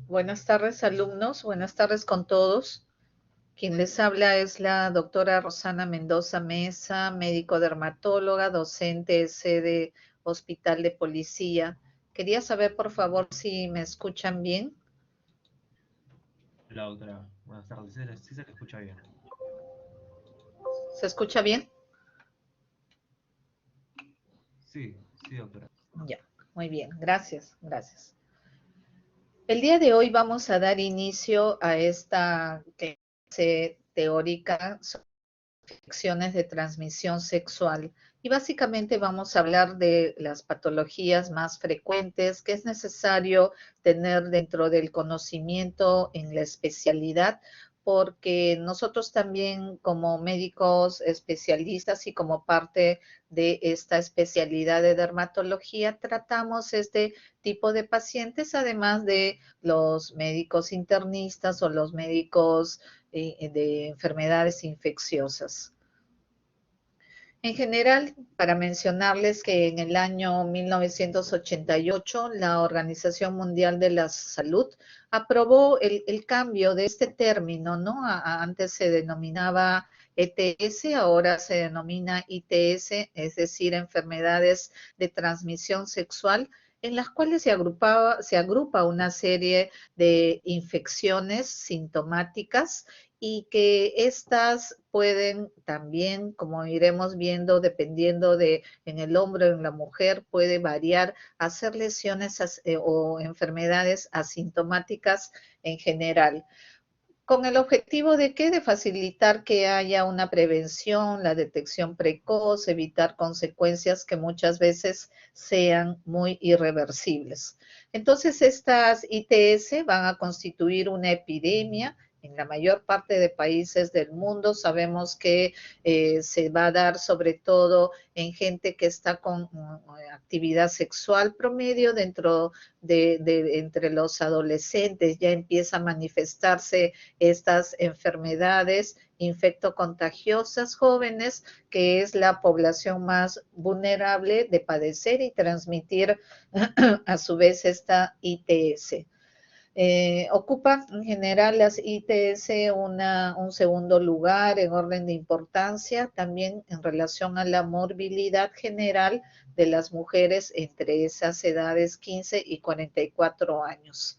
Buenas tardes, alumnos. Buenas tardes con todos. Quien les habla es la doctora Rosana Mendoza Mesa, médico dermatóloga, docente sede Hospital de Policía. Quería saber, por favor, si me escuchan bien. Hola, doctora. Buenas tardes. Sí se le escucha bien. ¿Se escucha bien? Sí, sí, doctora. Ya, muy bien. Gracias, gracias. El día de hoy vamos a dar inicio a esta clase teórica sobre infecciones de transmisión sexual. Y básicamente vamos a hablar de las patologías más frecuentes que es necesario tener dentro del conocimiento en la especialidad, porque nosotros también como médicos especialistas y como parte de esta especialidad de dermatología tratamos este tipo de pacientes, además de los médicos internistas o los médicos de enfermedades infecciosas. En general, para mencionarles que en el año 1988 la Organización Mundial de la Salud aprobó el cambio de este término, ¿no? Antes se denominaba ETS, ahora se denomina ITS, es decir, enfermedades de transmisión sexual, en las cuales se agrupa una serie de infecciones sintomáticas y que estas pueden también, como iremos viendo, dependiendo de en el hombre o en la mujer, puede variar, hacer lesiones o enfermedades asintomáticas en general, con el objetivo de qué, de facilitar que haya una prevención, la detección precoz, evitar consecuencias que muchas veces sean muy irreversibles. Entonces, estas ITS van a constituir una epidemia en la mayor parte de países del mundo. Sabemos que se va a dar sobre todo en gente que está con actividad sexual promedio dentro entre los adolescentes, ya empieza a manifestarse estas enfermedades infectocontagiosas jóvenes, que es la población más vulnerable de padecer y transmitir a su vez esta ITS. Ocupan en general las ITS un segundo lugar en orden de importancia, también en relación a la morbilidad general de las mujeres entre esas edades 15 y 44 años.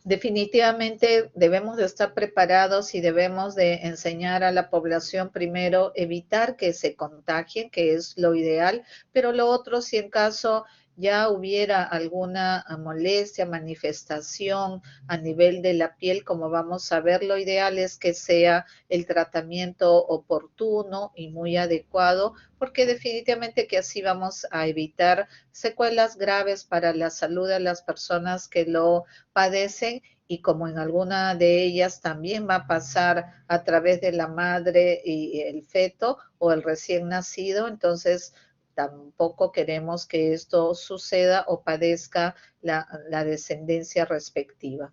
Definitivamente debemos de estar preparados y debemos de enseñar a la población primero evitar que se contagien, que es lo ideal, pero lo otro, si en caso ya hubiera alguna molestia, manifestación a nivel de la piel, como vamos a ver, lo ideal es que sea el tratamiento oportuno y muy adecuado, porque definitivamente que así vamos a evitar secuelas graves para la salud de las personas que lo padecen, y como en alguna de ellas también va a pasar a través de la madre y el feto o el recién nacido, entonces tampoco queremos que esto suceda o padezca la descendencia respectiva.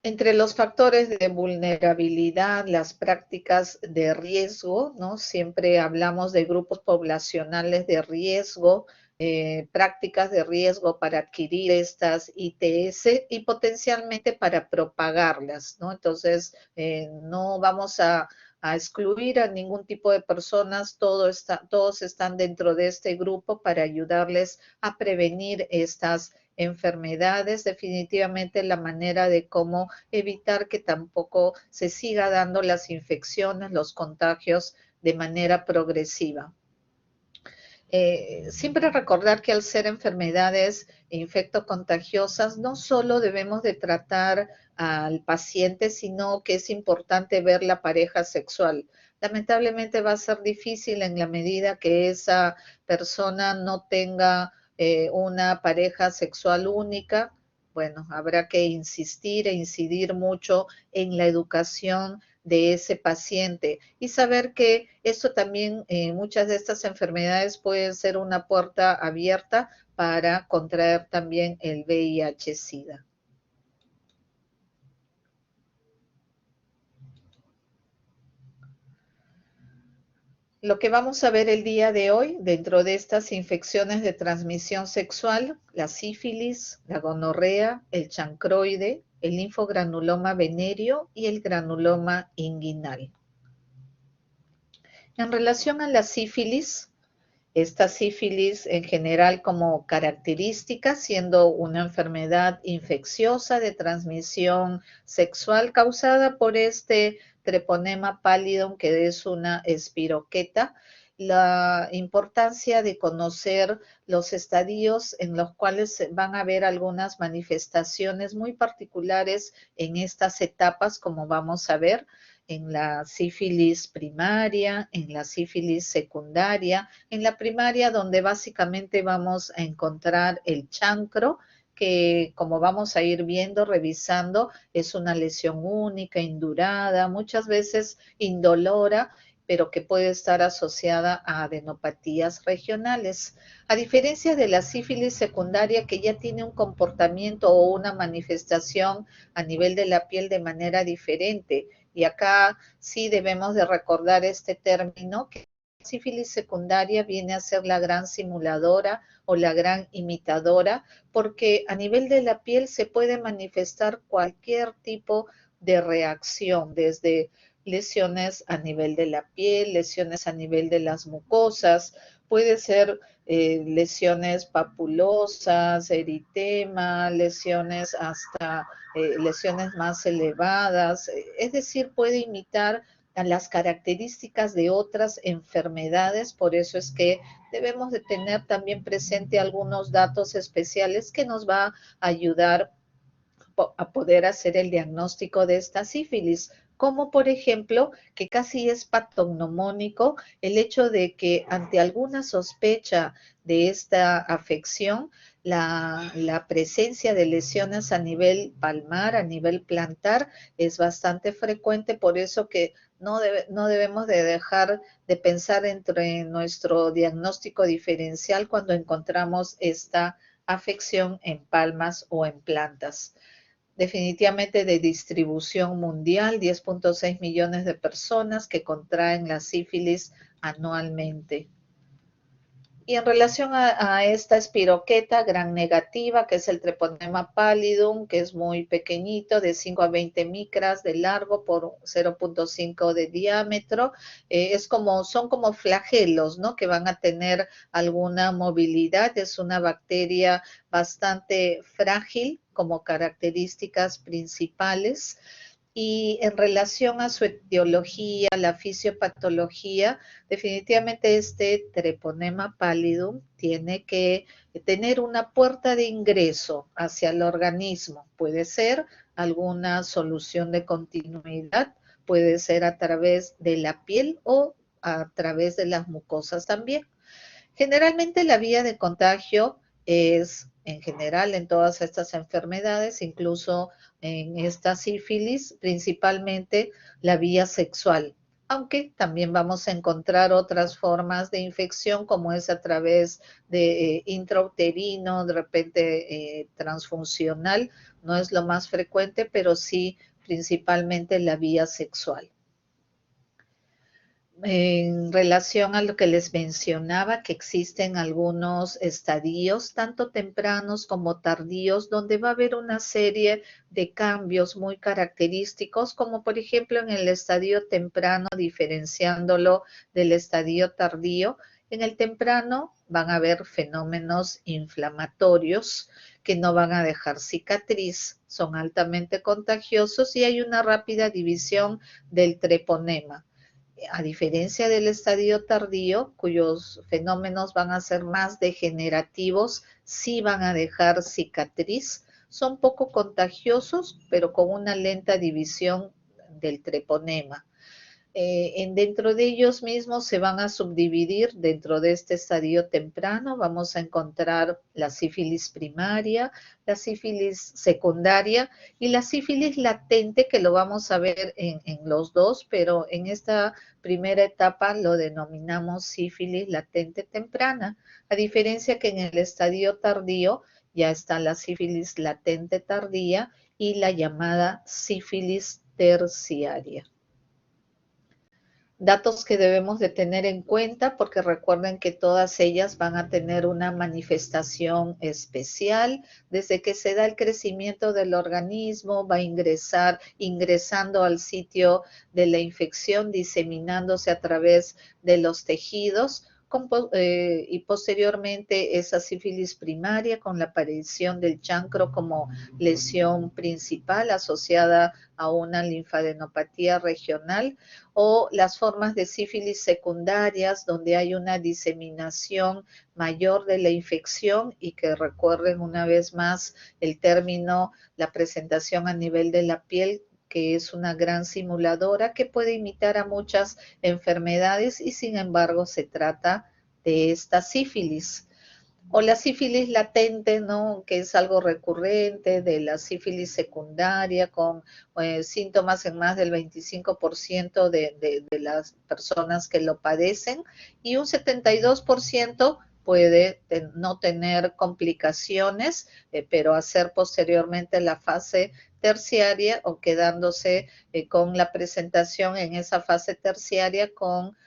Entre los factores de vulnerabilidad, las prácticas de riesgo, ¿no? Siempre hablamos de grupos poblacionales de riesgo, prácticas de riesgo para adquirir estas ITS y potencialmente para propagarlas, ¿no? Entonces, no vamos a excluir a ningún tipo de personas, todos están dentro de este grupo para ayudarles a prevenir estas enfermedades, definitivamente la manera de cómo evitar que tampoco se siga dando las infecciones, los contagios de manera progresiva. Siempre recordar que al ser enfermedades infectocontagiosas, no solo debemos de tratar al paciente, sino que es importante ver la pareja sexual. Lamentablemente va a ser difícil en la medida que esa persona no tenga una pareja sexual única. Bueno, habrá que insistir e incidir mucho en la educación de ese paciente y saber que esto también, muchas de estas enfermedades pueden ser una puerta abierta para contraer también el VIH-Sida. Lo que vamos a ver el día de hoy, dentro de estas infecciones de transmisión sexual, la sífilis, la gonorrea, el chancroide, el linfogranuloma venéreo y el granuloma inguinal. En relación a la sífilis, esta sífilis en general como característica, siendo una enfermedad infecciosa de transmisión sexual causada por este treponema pallidum, que es una espiroqueta. La importancia de conocer los estadios en los cuales van a haber algunas manifestaciones muy particulares en estas etapas, como vamos a ver, en la sífilis primaria, en la sífilis secundaria, en la primaria donde básicamente vamos a encontrar el chancro, que como vamos a ir viendo, revisando, es una lesión única, indurada, muchas veces indolora, pero que puede estar asociada a adenopatías regionales. A diferencia de la sífilis secundaria, que ya tiene un comportamiento o una manifestación a nivel de la piel de manera diferente, y acá sí debemos de recordar este término, que la sífilis secundaria viene a ser la gran simuladora o la gran imitadora, porque a nivel de la piel se puede manifestar cualquier tipo de reacción, desde lesiones a nivel de la piel, lesiones a nivel de las mucosas, puede ser lesiones papulosas, eritema, lesiones hasta lesiones más elevadas, es decir, puede imitar a las características de otras enfermedades, por eso es que debemos de tener también presente algunos datos especiales que nos va a ayudar a poder hacer el diagnóstico de esta sífilis, como por ejemplo que casi es patognomónico el hecho de que ante alguna sospecha de esta afección, la presencia de lesiones a nivel palmar, a nivel plantar, es bastante frecuente, por eso que no debemos de dejar de pensar entre nuestro diagnóstico diferencial cuando encontramos esta afección en palmas o en plantas. Definitivamente de distribución mundial, 10.6 millones de personas que contraen la sífilis anualmente. Y en relación a esta espiroqueta gran negativa, que es el treponema pallidum, que es muy pequeñito, de 5 a 20 micras de largo por 0.5 de diámetro, son como flagelos, ¿no? Que van a tener alguna movilidad. Es una bacteria bastante frágil como características principales. Y en relación a su etiología, la fisiopatología, definitivamente este treponema pallidum tiene que tener una puerta de ingreso hacia el organismo. Puede ser alguna solución de continuidad, puede ser a través de la piel o a través de las mucosas también. Generalmente la vía de contagio es, en general, en todas estas enfermedades, incluso en esta sífilis, principalmente la vía sexual, aunque también vamos a encontrar otras formas de infección, como es a través de intrauterino, de repente transfuncional, no es lo más frecuente, pero sí principalmente la vía sexual. En relación a lo que les mencionaba, que existen algunos estadios, tanto tempranos como tardíos, donde va a haber una serie de cambios muy característicos, como por ejemplo en el estadio temprano, diferenciándolo del estadio tardío. En el temprano van a haber fenómenos inflamatorios que no van a dejar cicatriz, son altamente contagiosos y hay una rápida división del treponema. A diferencia del estadio tardío, cuyos fenómenos van a ser más degenerativos, sí van a dejar cicatriz, son poco contagiosos, pero con una lenta división del treponema. Dentro de ellos mismos se van a subdividir dentro de este estadio temprano. Vamos a encontrar la sífilis primaria, la sífilis secundaria y la sífilis latente, que lo vamos a ver en los dos, pero en esta primera etapa lo denominamos sífilis latente temprana, a diferencia que en el estadio tardío ya está la sífilis latente tardía y la llamada sífilis terciaria. Datos que debemos de tener en cuenta porque recuerden que todas ellas van a tener una manifestación especial. Desde que se da el crecimiento del organismo, va a ingresando al sitio de la infección, diseminándose a través de los tejidos, y posteriormente esa sífilis primaria con la aparición del chancro como lesión principal asociada a una linfadenopatía regional, o las formas de sífilis secundarias donde hay una diseminación mayor de la infección y que recuerden una vez más el término, la presentación a nivel de la piel, que es una gran simuladora que puede imitar a muchas enfermedades y sin embargo se trata de esta sífilis. O la sífilis latente, ¿no? Que es algo recurrente, de la sífilis secundaria con síntomas en más del 25% de las personas que lo padecen, y un 72% puede no tener complicaciones, pero hacer posteriormente la fase terciaria o quedándose con la presentación en esa fase terciaria con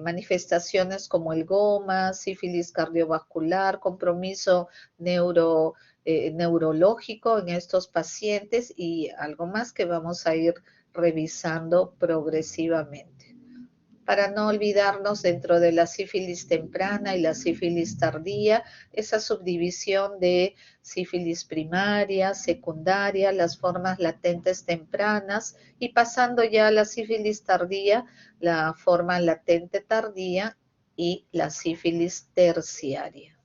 manifestaciones como el goma, sífilis cardiovascular, compromiso neurológico en estos pacientes y algo más que vamos a ir revisando progresivamente. Para no olvidarnos dentro de la sífilis temprana y la sífilis tardía, esa subdivisión de sífilis primaria, secundaria, las formas latentes tempranas y pasando ya a la sífilis tardía, la forma latente tardía y la sífilis terciaria.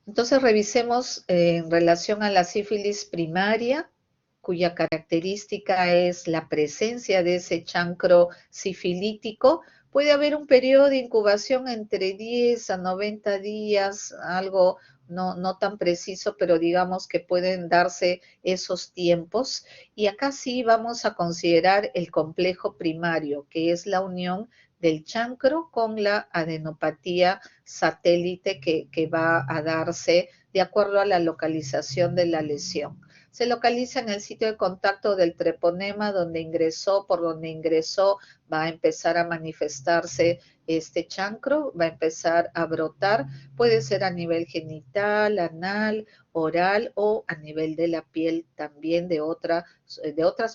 Entonces revisemos en relación a la sífilis primaria, cuya característica es la presencia de ese chancro sifilítico. Puede haber un periodo de incubación entre 10 a 90 días, algo no tan preciso, pero digamos que pueden darse esos tiempos. Y acá sí vamos a considerar el complejo primario, que es la unión del chancro con la adenopatía satélite que va a darse de acuerdo a la localización de la lesión. Se localiza en el sitio de contacto del treponema donde ingresó, por donde ingresó, va a empezar a manifestarse este chancro, va a empezar a brotar, puede ser a nivel genital, anal, oral o a nivel de la piel también de otras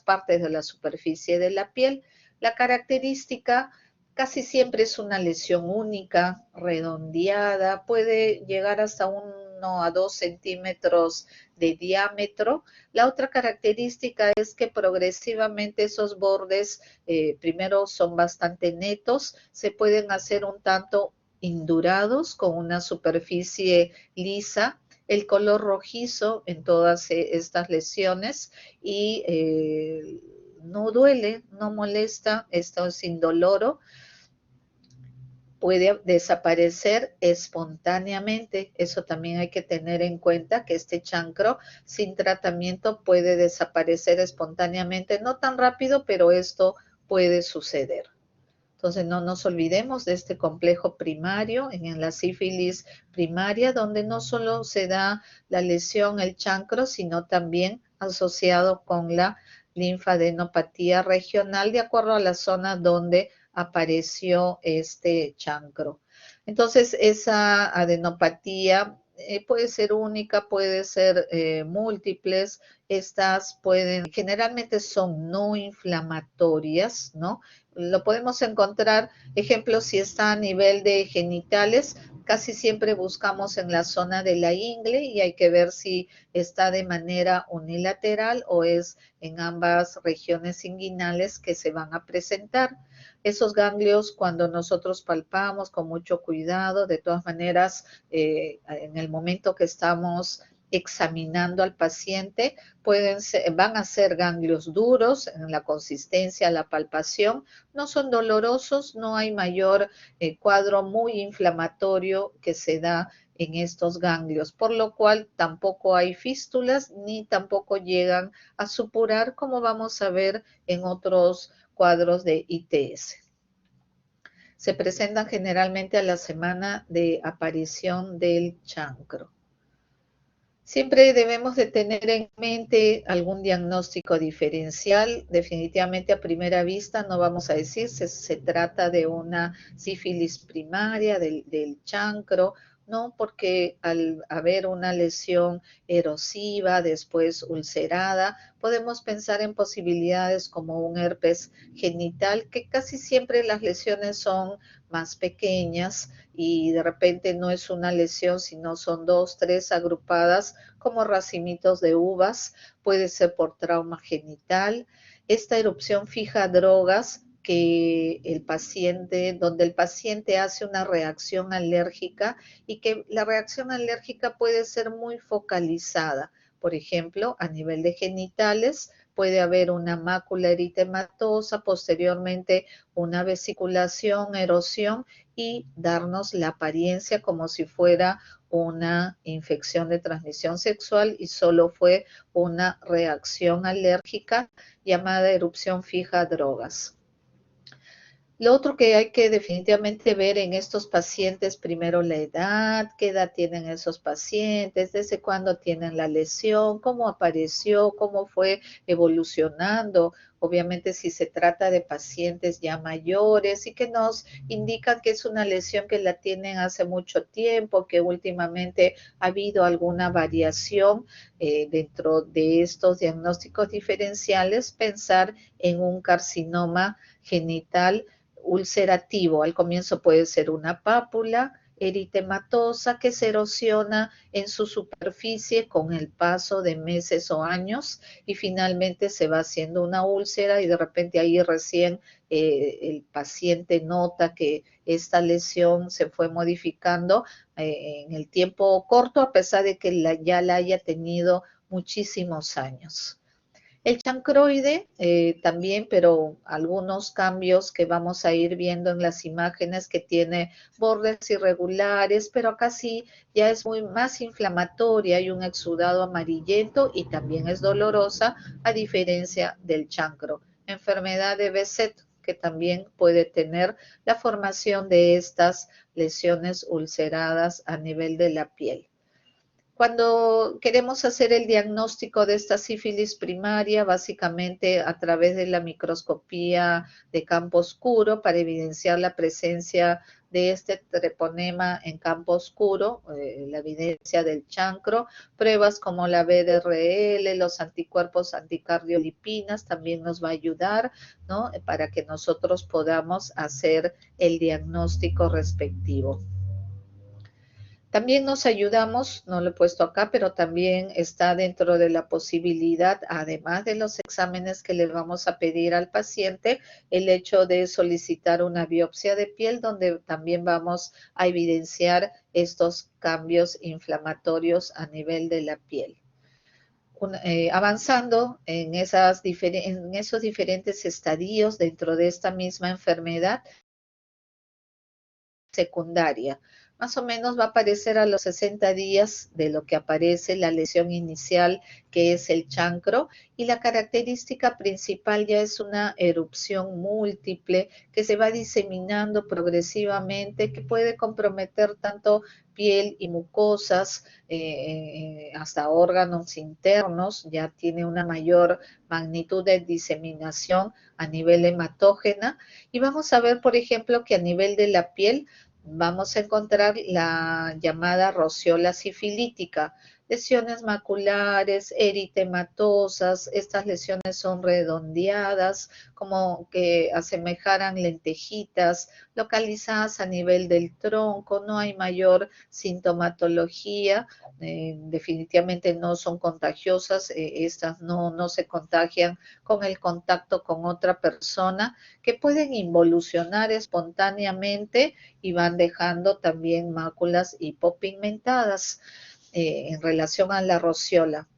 partes de la superficie de la piel. La característica casi siempre es una lesión única, redondeada, puede llegar hasta 1 a 2 centímetros de diámetro. La otra característica es que progresivamente esos bordes primero son bastante netos, se pueden hacer un tanto indurados con una superficie lisa, el color rojizo en todas estas lesiones y no duele, no molesta, esto es indoloro, puede desaparecer espontáneamente. Eso también hay que tener en cuenta, que este chancro sin tratamiento puede desaparecer espontáneamente, no tan rápido, pero esto puede suceder. Entonces no nos olvidemos de este complejo primario en la sífilis primaria, donde no solo se da la lesión, el chancro, sino también asociado con la linfadenopatía regional, de acuerdo a la zona donde apareció este chancro. Entonces esa adenopatía puede ser única, puede ser múltiples. Estas generalmente son no inflamatorias, ¿no? Lo podemos encontrar, ejemplo, si está a nivel de genitales, casi siempre buscamos en la zona de la ingle y hay que ver si está de manera unilateral o es en ambas regiones inguinales que se van a presentar. Esos ganglios, cuando nosotros palpamos con mucho cuidado, de todas maneras, en el momento que estamos examinando al paciente, van a ser ganglios duros en la consistencia, la palpación, no son dolorosos, no hay mayor cuadro muy inflamatorio que se da en estos ganglios, por lo cual tampoco hay fístulas ni tampoco llegan a supurar, como vamos a ver en otros cuadros de ITS. Se presentan generalmente a la semana de aparición del chancro. Siempre debemos de tener en mente algún diagnóstico diferencial. Definitivamente a primera vista no vamos a decir si se trata de una sífilis primaria, del chancro, ¿no? Porque al haber una lesión erosiva, después ulcerada, podemos pensar en posibilidades como un herpes genital, que casi siempre las lesiones son más pequeñas y de repente no es una lesión, sino son dos, tres agrupadas como racimitos de uvas, puede ser por trauma genital. Esta erupción fija drogas que el paciente, donde el paciente hace una reacción alérgica y que la reacción alérgica puede ser muy focalizada. Por ejemplo, a nivel de genitales puede haber una mácula eritematosa, posteriormente una vesiculación, erosión y darnos la apariencia como si fuera una infección de transmisión sexual y solo fue una reacción alérgica llamada erupción fija a drogas. Lo otro que hay que definitivamente ver en estos pacientes, primero la edad, qué edad tienen esos pacientes, desde cuándo tienen la lesión, cómo apareció, cómo fue evolucionando. Obviamente si se trata de pacientes ya mayores y que nos indican que es una lesión que la tienen hace mucho tiempo, que últimamente ha habido alguna variación dentro de estos diagnósticos diferenciales, pensar en un carcinoma genital ulcerativo. Al comienzo puede ser una pápula eritematosa que se erosiona en su superficie con el paso de meses o años y finalmente se va haciendo una úlcera y de repente ahí recién el paciente nota que esta lesión se fue modificando en el tiempo corto a pesar de que ya la haya tenido muchísimos años. El chancroide también, pero algunos cambios que vamos a ir viendo en las imágenes que tiene bordes irregulares, pero acá sí ya es muy más inflamatoria, hay un exudado amarillento y también es dolorosa a diferencia del chancro. Enfermedad de Behçet que también puede tener la formación de estas lesiones ulceradas a nivel de la piel. Cuando queremos hacer el diagnóstico de esta sífilis primaria, básicamente a través de la microscopía de campo oscuro para evidenciar la presencia de este treponema en campo oscuro, la evidencia del chancro, pruebas como la BDRL, los anticuerpos anticardiolipinas también nos va a ayudar, ¿no? Para que nosotros podamos hacer el diagnóstico respectivo. También nos ayudamos, no lo he puesto acá, pero también está dentro de la posibilidad, además de los exámenes que le vamos a pedir al paciente, el hecho de solicitar una biopsia de piel donde también vamos a evidenciar estos cambios inflamatorios a nivel de la piel. Avanzando en esos diferentes estadios dentro de esta misma enfermedad, secundaria. Más o menos va a aparecer a los 60 días de lo que aparece la lesión inicial, que es el chancro, y la característica principal ya es una erupción múltiple que se va diseminando progresivamente, que puede comprometer tanto piel y mucosas, hasta órganos internos, ya tiene una mayor magnitud de diseminación a nivel hematógena. Y vamos a ver, por ejemplo, que a nivel de la piel, vamos a encontrar la llamada rociola sifilítica, lesiones maculares, eritematosas, estas lesiones son redondeadas, como que asemejaran lentejitas, localizadas a nivel del tronco, no hay mayor sintomatología, definitivamente no son contagiosas, estas no se contagian con el contacto con otra persona, que pueden involucionar espontáneamente y van dejando también máculas hipopigmentadas en relación a la rociola.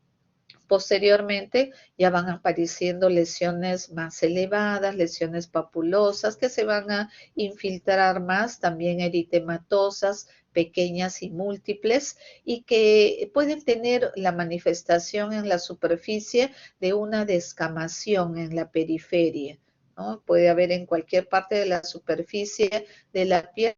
Posteriormente ya van apareciendo lesiones más elevadas, lesiones papulosas que se van a infiltrar más, también eritematosas, pequeñas y múltiples, y que pueden tener la manifestación en la superficie de una descamación en la periferia, ¿no? Puede haber en cualquier parte de la superficie de la piel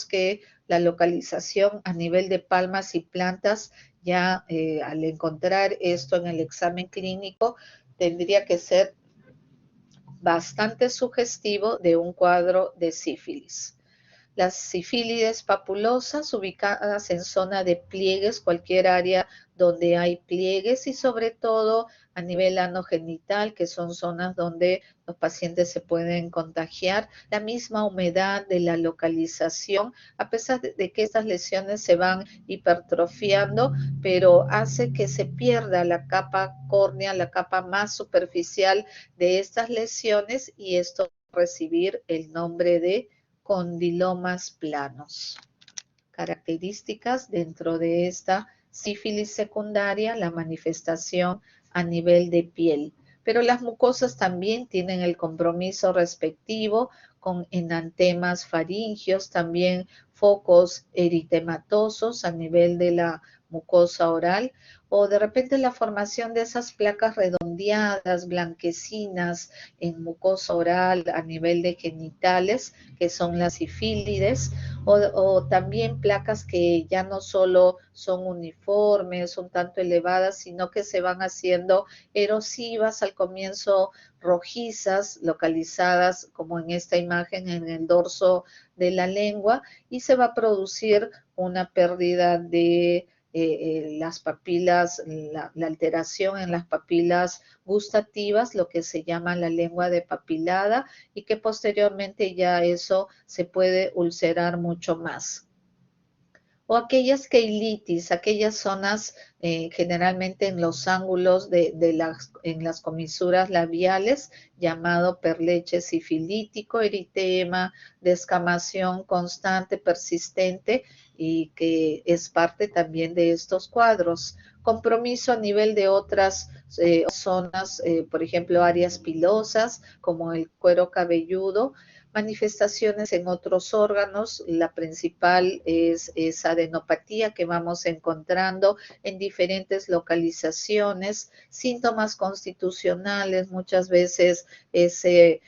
que la localización a nivel de palmas y plantas, ya al encontrar esto en el examen clínico, tendría que ser bastante sugestivo de un cuadro de sífilis. Las sifílides papulosas ubicadas en zona de pliegues, cualquier área donde hay pliegues y sobre todo a nivel anogenital, que son zonas donde los pacientes se pueden contagiar. La misma humedad de la localización, a pesar de que estas lesiones se van hipertrofiando, pero hace que se pierda la capa córnea, la capa más superficial de estas lesiones y esto va a recibir el nombre de condilomas planos. Características dentro de esta sífilis secundaria, la manifestación a nivel de piel. Pero las mucosas también tienen el compromiso respectivo con enantemas faringios, también focos eritematosos a nivel de la mucosa oral, o de repente la formación de esas placas redondeadas, blanquecinas en mucosa oral a nivel de genitales, que son las sifílides, o también placas que ya no solo son uniformes, un tanto elevadas, sino que se van haciendo erosivas, al comienzo rojizas, localizadas como en esta imagen en el dorso de la lengua, y se va a producir una pérdida de las papilas, la alteración en las papilas gustativas, lo que se llama la lengua depapilada, y que posteriormente ya eso se puede ulcerar mucho más. O aquellas queilitis, aquellas zonas generalmente en los ángulos en las comisuras labiales, llamado perleche sifilítico, eritema, descamación constante, persistente, y que es parte también de estos cuadros. Compromiso a nivel de otras zonas, por ejemplo, áreas pilosas, como el cuero cabelludo, manifestaciones en otros órganos. La principal es esa adenopatía que vamos encontrando en diferentes localizaciones, síntomas constitucionales, muchas veces esa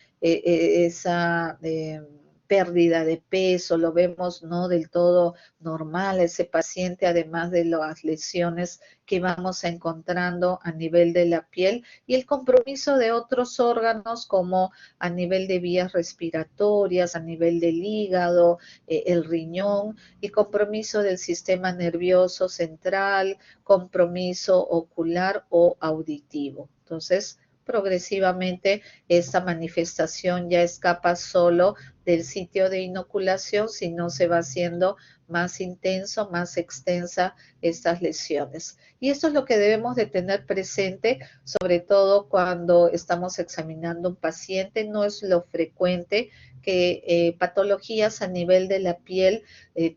pérdida de peso, lo vemos no del todo normal, ese paciente, además de las lesiones que vamos encontrando a nivel de la piel, y el compromiso de otros órganos como a nivel de vías respiratorias, a nivel del hígado, el riñón, y compromiso del sistema nervioso central, compromiso ocular o auditivo. Entonces, progresivamente esta manifestación ya escapa solo del sitio de inoculación, sino se va haciendo más intenso, más extensa estas lesiones. Y esto es lo que debemos de tener presente, sobre todo cuando estamos examinando un paciente. No es lo frecuente que patologías a nivel de la piel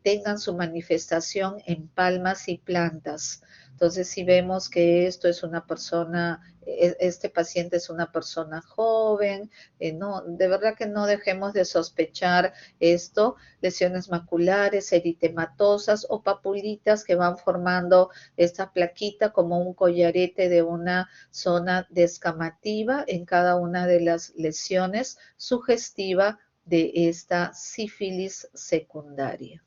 tengan su manifestación en palmas y plantas. Entonces, si vemos que esto es una persona, este paciente es una persona joven, no, de verdad que no dejemos de sospechar esto, lesiones maculares, eritematosas o papulitas que van formando esta plaquita como un collarete de una zona descamativa en cada una de las lesiones, sugestiva de esta sífilis secundaria.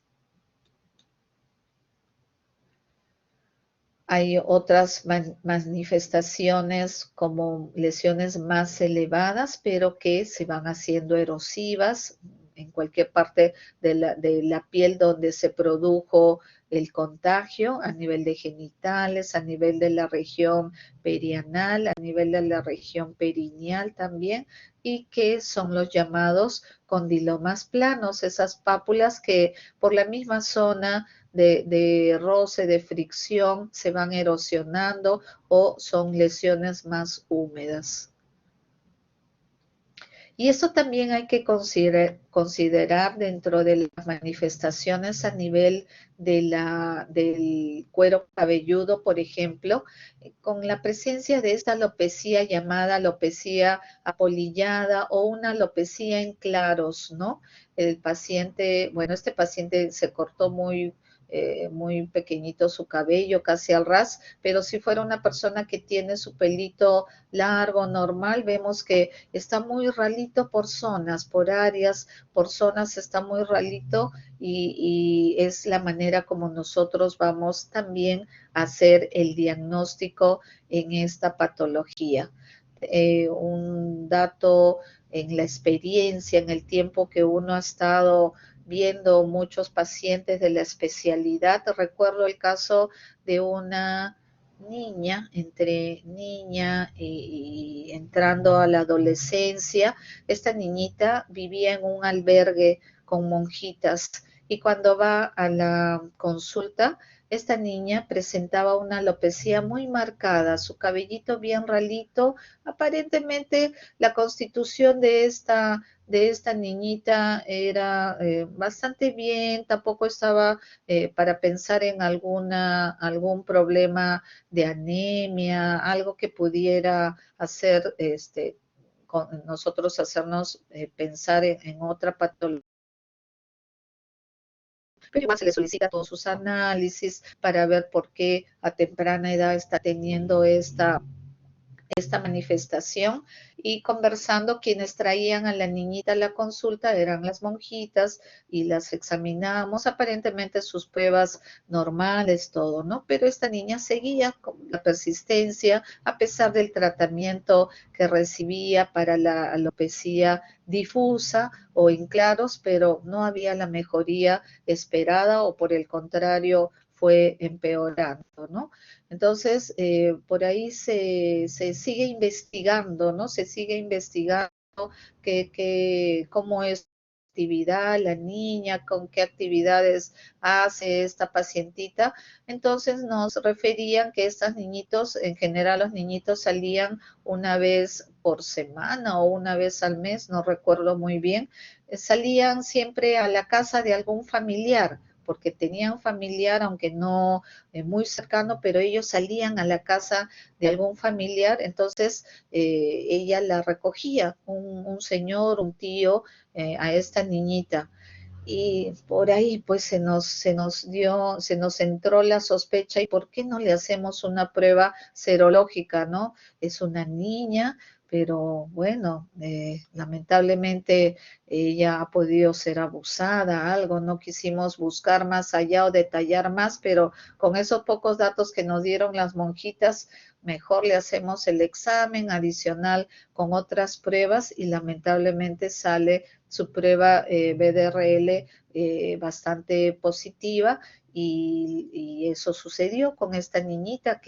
Hay otras manifestaciones como lesiones más elevadas, pero que se van haciendo erosivas en cualquier parte de la piel donde se produjo el contagio, a nivel de genitales, a nivel de la región perianal, a nivel de la región perineal también, y que son los llamados condilomas planos, esas pápulas que por la misma zona de roce, de fricción, se van erosionando o son lesiones más húmedas. Y eso también hay que considerar dentro de las manifestaciones a nivel del cuero cabelludo, por ejemplo, con la presencia de esta alopecia llamada alopecia apolillada o una alopecia en claros, ¿no? El paciente, bueno, este paciente se cortó muy muy pequeñito su cabello, casi al ras, pero si fuera una persona que tiene su pelito largo, normal, vemos que está muy ralito por zonas, por áreas, por zonas está muy ralito y es la manera como nosotros vamos también a hacer el diagnóstico en esta patología. Un dato en la experiencia, en el tiempo que uno ha estado viendo muchos pacientes de la especialidad. Recuerdo el caso de una niña, entre niña y entrando a la adolescencia. Esta niñita vivía en un albergue con monjitas y cuando va a la consulta, esta niña presentaba una alopecia muy marcada, su cabellito bien ralito. Aparentemente la constitución de esta niñita era bastante bien, tampoco estaba para pensar en algún problema de anemia, algo que pudiera hacer nosotros hacernos pensar en otra patología. Pero igual se le solicita todos sus análisis para ver por qué a temprana edad está teniendo esta manifestación, y conversando, quienes traían a la niñita a la consulta eran las monjitas y las examinábamos, aparentemente sus pruebas normales, todo, ¿no? Pero esta niña seguía con la persistencia a pesar del tratamiento que recibía para la alopecia difusa o en claros, pero no había la mejoría esperada o por el contrario fue empeorando, ¿no? Entonces, por ahí se sigue investigando, ¿no? Se sigue investigando cómo es la actividad, la niña, con qué actividades hace esta pacientita. Entonces nos referían que estos niñitos, en general los niñitos salían una vez por semana o una vez al mes, no recuerdo muy bien, salían siempre a la casa de algún familiar, porque tenían familiar, aunque no muy cercano, pero ellos salían a la casa de algún familiar, entonces ella la recogía, un señor, un tío, a esta niñita. Y por ahí pues se nos entró la sospecha, ¿y por qué no le hacemos una prueba serológica, no? Es una niña, pero bueno, lamentablemente ella ha podido ser abusada, algo, no quisimos buscar más allá o detallar más, pero con esos pocos datos que nos dieron las monjitas, mejor le hacemos el examen adicional con otras pruebas y lamentablemente sale su prueba BDRL bastante positiva y eso sucedió con esta niñita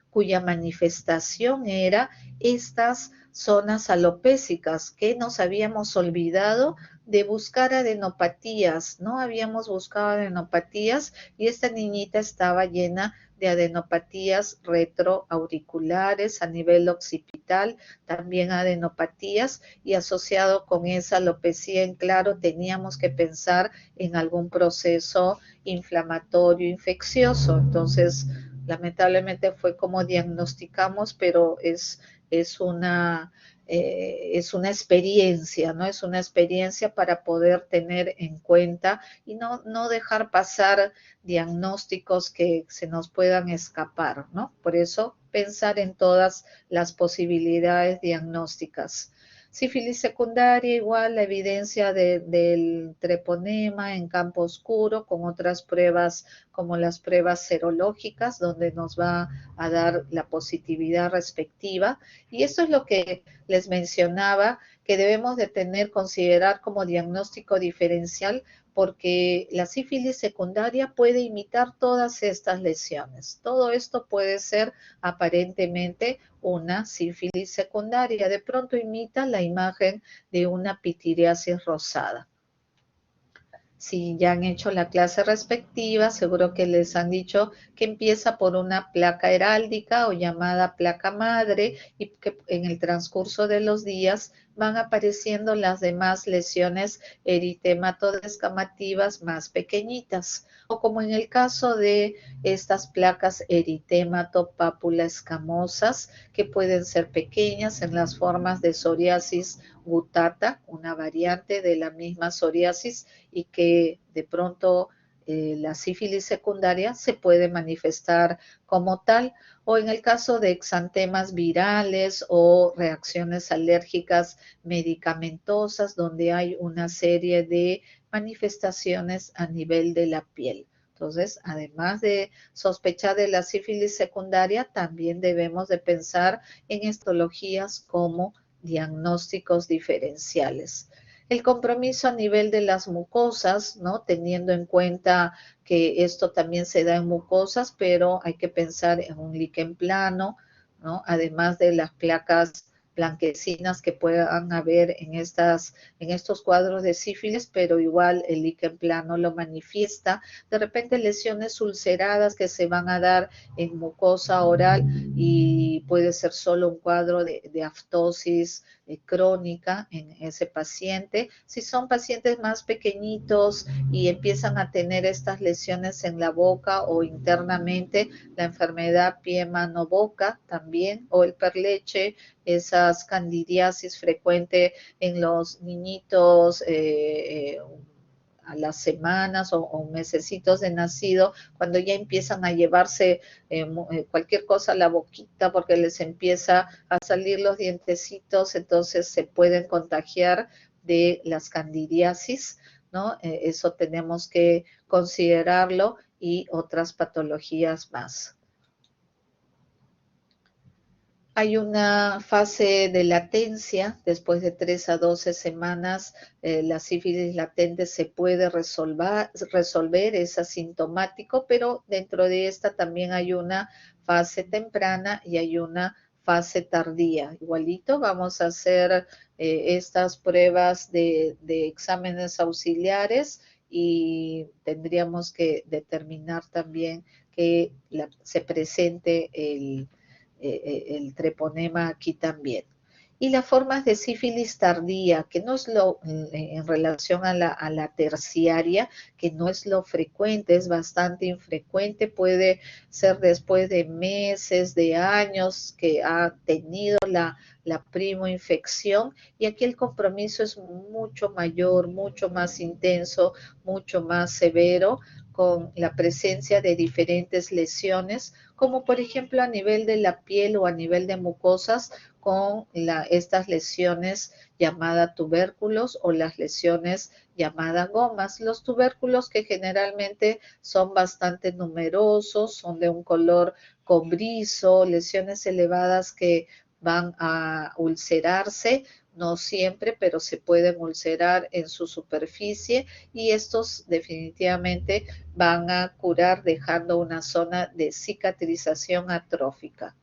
cuya manifestación era estas zonas alopécicas, que nos habíamos olvidado de buscar adenopatías, no habíamos buscado adenopatías y esta niñita estaba llena de adenopatías retroauriculares a nivel occipital, también adenopatías, y asociado con esa alopecia en claro teníamos que pensar en algún proceso inflamatorio infeccioso. Entonces, lamentablemente fue como diagnosticamos, pero es una experiencia, ¿no? Es una experiencia para poder tener en cuenta y no dejar pasar diagnósticos que se nos puedan escapar, ¿no? Por eso pensar en todas las posibilidades diagnósticas. Sífilis secundaria, igual la evidencia del treponema en campo oscuro con otras pruebas como las pruebas serológicas, donde nos va a dar la positividad respectiva. Y eso es lo que les mencionaba, que debemos de considerar como diagnóstico diferencial, porque la sífilis secundaria puede imitar todas estas lesiones. Todo esto puede ser aparentemente una sífilis secundaria. De pronto imita la imagen de una pitiriasis rosada. Si ya han hecho la clase respectiva, seguro que les han dicho que empieza por una placa heráldica o llamada placa madre y que en el transcurso de los días van apareciendo las demás lesiones eritematodeescamativas más pequeñitas, o como en el caso de estas placas eritematopapular escamosas, que pueden ser pequeñas en las formas de psoriasis gutata, una variante de la misma psoriasis, y que de pronto la sífilis secundaria se puede manifestar como tal, o en el caso de exantemas virales o reacciones alérgicas medicamentosas, donde hay una serie de manifestaciones a nivel de la piel. Entonces, además de sospechar de la sífilis secundaria, también debemos de pensar en histologías como diagnósticos diferenciales. El compromiso a nivel de las mucosas, ¿no? Teniendo en cuenta que esto también se da en mucosas, pero hay que pensar en un líquen plano, ¿no? Además de las placas blanquecinas que puedan haber en estos cuadros de sífilis, pero igual el líquen plano lo manifiesta. De repente lesiones ulceradas que se van a dar en mucosa oral y puede ser solo un cuadro de aftosis crónica en ese paciente. Si son pacientes más pequeñitos y empiezan a tener estas lesiones en la boca o internamente, la enfermedad pie, mano, boca también, o el perleche, esas candidiasis frecuente en los niñitos a las semanas o mesecitos de nacido, cuando ya empiezan a llevarse cualquier cosa a la boquita porque les empieza a salir los dientecitos, entonces se pueden contagiar de las candidiasis, ¿no? Eso tenemos que considerarlo y otras patologías más. Hay una fase de latencia, después de 3 a 12 semanas, la sífilis latente se puede resolver, es asintomático, pero dentro de esta también hay una fase temprana y hay una fase tardía. Igualito vamos a hacer estas pruebas de exámenes auxiliares y tendríamos que determinar también que se presente el treponema aquí también. Y las formas de sífilis tardía, que no es en relación a la terciaria, que no es lo frecuente, es bastante infrecuente, puede ser después de meses, de años que ha tenido la primoinfección, y aquí el compromiso es mucho mayor, mucho más intenso, mucho más severo, con la presencia de diferentes lesiones, como por ejemplo a nivel de la piel o a nivel de mucosas, con estas lesiones llamadas tubérculos o las lesiones llamadas gomas. Los tubérculos, que generalmente son bastante numerosos, son de un color cobrizo, lesiones elevadas que van a ulcerarse, no siempre, pero se pueden ulcerar en su superficie, y estos definitivamente van a curar dejando una zona de cicatrización atrófica.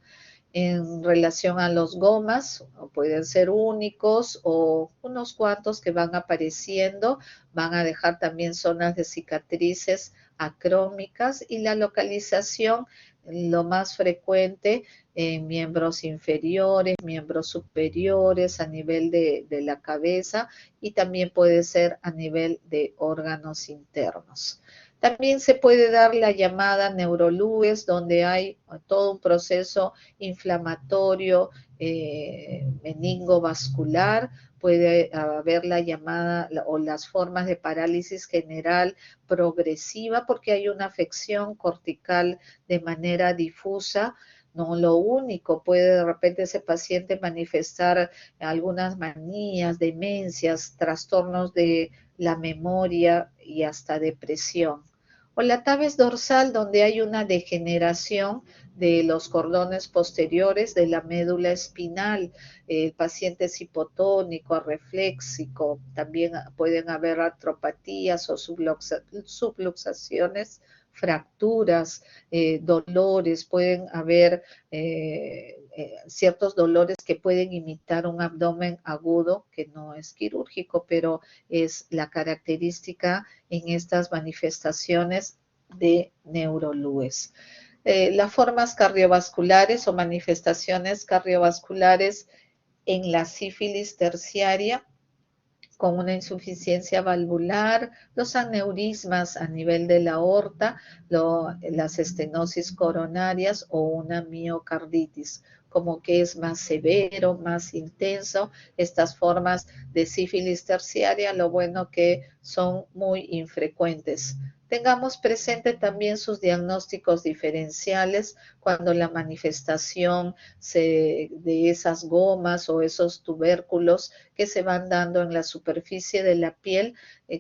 En relación a los gomas, pueden ser únicos o unos cuantos que van apareciendo, van a dejar también zonas de cicatrices acrómicas, y la localización, lo más frecuente en miembros inferiores, miembros superiores, a nivel de la cabeza, y también puede ser a nivel de órganos internos. También se puede dar la llamada neurolúes, donde hay todo un proceso inflamatorio meningovascular. Puede haber la llamada o las formas de parálisis general progresiva, porque hay una afección cortical de manera difusa. No lo único, puede de repente ese paciente manifestar algunas manías, demencias, trastornos de la memoria y hasta depresión. O la tabes dorsal, donde hay una degeneración de los cordones posteriores de la médula espinal. El paciente es hipotónico, arrefléxico, también pueden haber artropatías o subluxaciones, fracturas, dolores, pueden haber ciertos dolores que pueden imitar un abdomen agudo, que no es quirúrgico, pero es la característica en estas manifestaciones de neurolúes. Las formas cardiovasculares o manifestaciones cardiovasculares en la sífilis terciaria, con una insuficiencia valvular, los aneurismas a nivel de la aorta, las estenosis coronarias o una miocarditis, como que es más severo, más intenso. Estas formas de sífilis terciaria, lo bueno que son muy infrecuentes. Tengamos presente también sus diagnósticos diferenciales cuando la manifestación de esas gomas o esos tubérculos que se van dando en la superficie de la piel.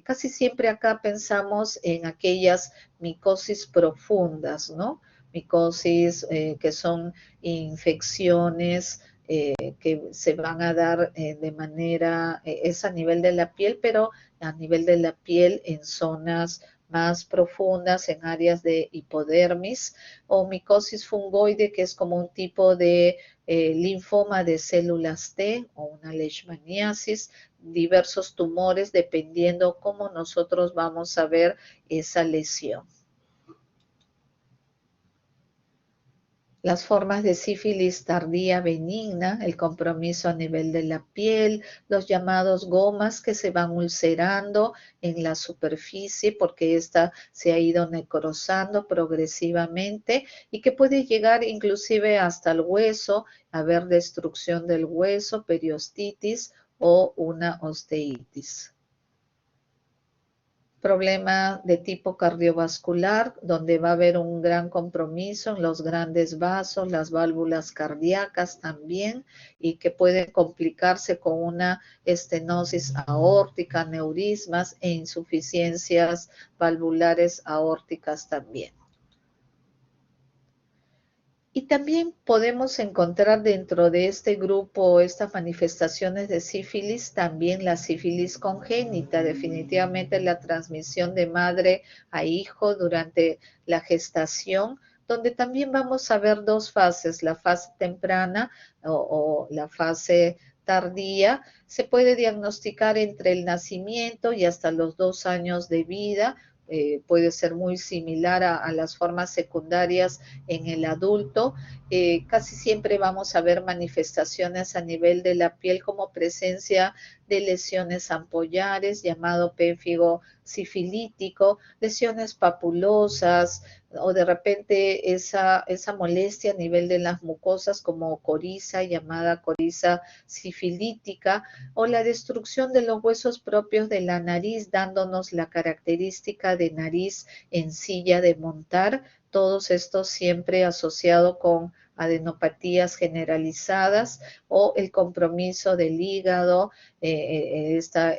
Casi siempre acá pensamos en aquellas micosis profundas, ¿no? Micosis que son infecciones que se van a dar de manera, es a nivel de la piel, pero a nivel de la piel en zonas más profundas, en áreas de hipodermis, o micosis fungoide, que es como un tipo de linfoma de células T o una leishmaniasis, diversos tumores, dependiendo cómo nosotros vamos a ver esa lesión. Las formas de sífilis tardía benigna, el compromiso a nivel de la piel, los llamados gomas que se van ulcerando en la superficie porque ésta se ha ido necrosando progresivamente y que puede llegar inclusive hasta el hueso, haber destrucción del hueso, periostitis o una osteitis. Problema de tipo cardiovascular, donde va a haber un gran compromiso en los grandes vasos, las válvulas cardíacas también, y que pueden complicarse con una estenosis aórtica, neurismas e insuficiencias valvulares aórticas también. Y también podemos encontrar dentro de este grupo, estas manifestaciones de sífilis, también la sífilis congénita, definitivamente la transmisión de madre a hijo durante la gestación, donde también vamos a ver dos fases, la fase temprana o la fase tardía. Se puede diagnosticar entre el nacimiento y hasta los 2 años de vida. Puede ser muy similar a las formas secundarias en el adulto. Casi siempre vamos a ver manifestaciones a nivel de la piel como presencia de lesiones ampollares, llamado pénfigo sifilítico, lesiones papulosas o de repente esa molestia a nivel de las mucosas como coriza, llamada coriza sifilítica, o la destrucción de los huesos propios de la nariz, dándonos la característica de nariz en silla de montar, todos estos siempre asociados con adenopatías generalizadas o el compromiso del hígado, esta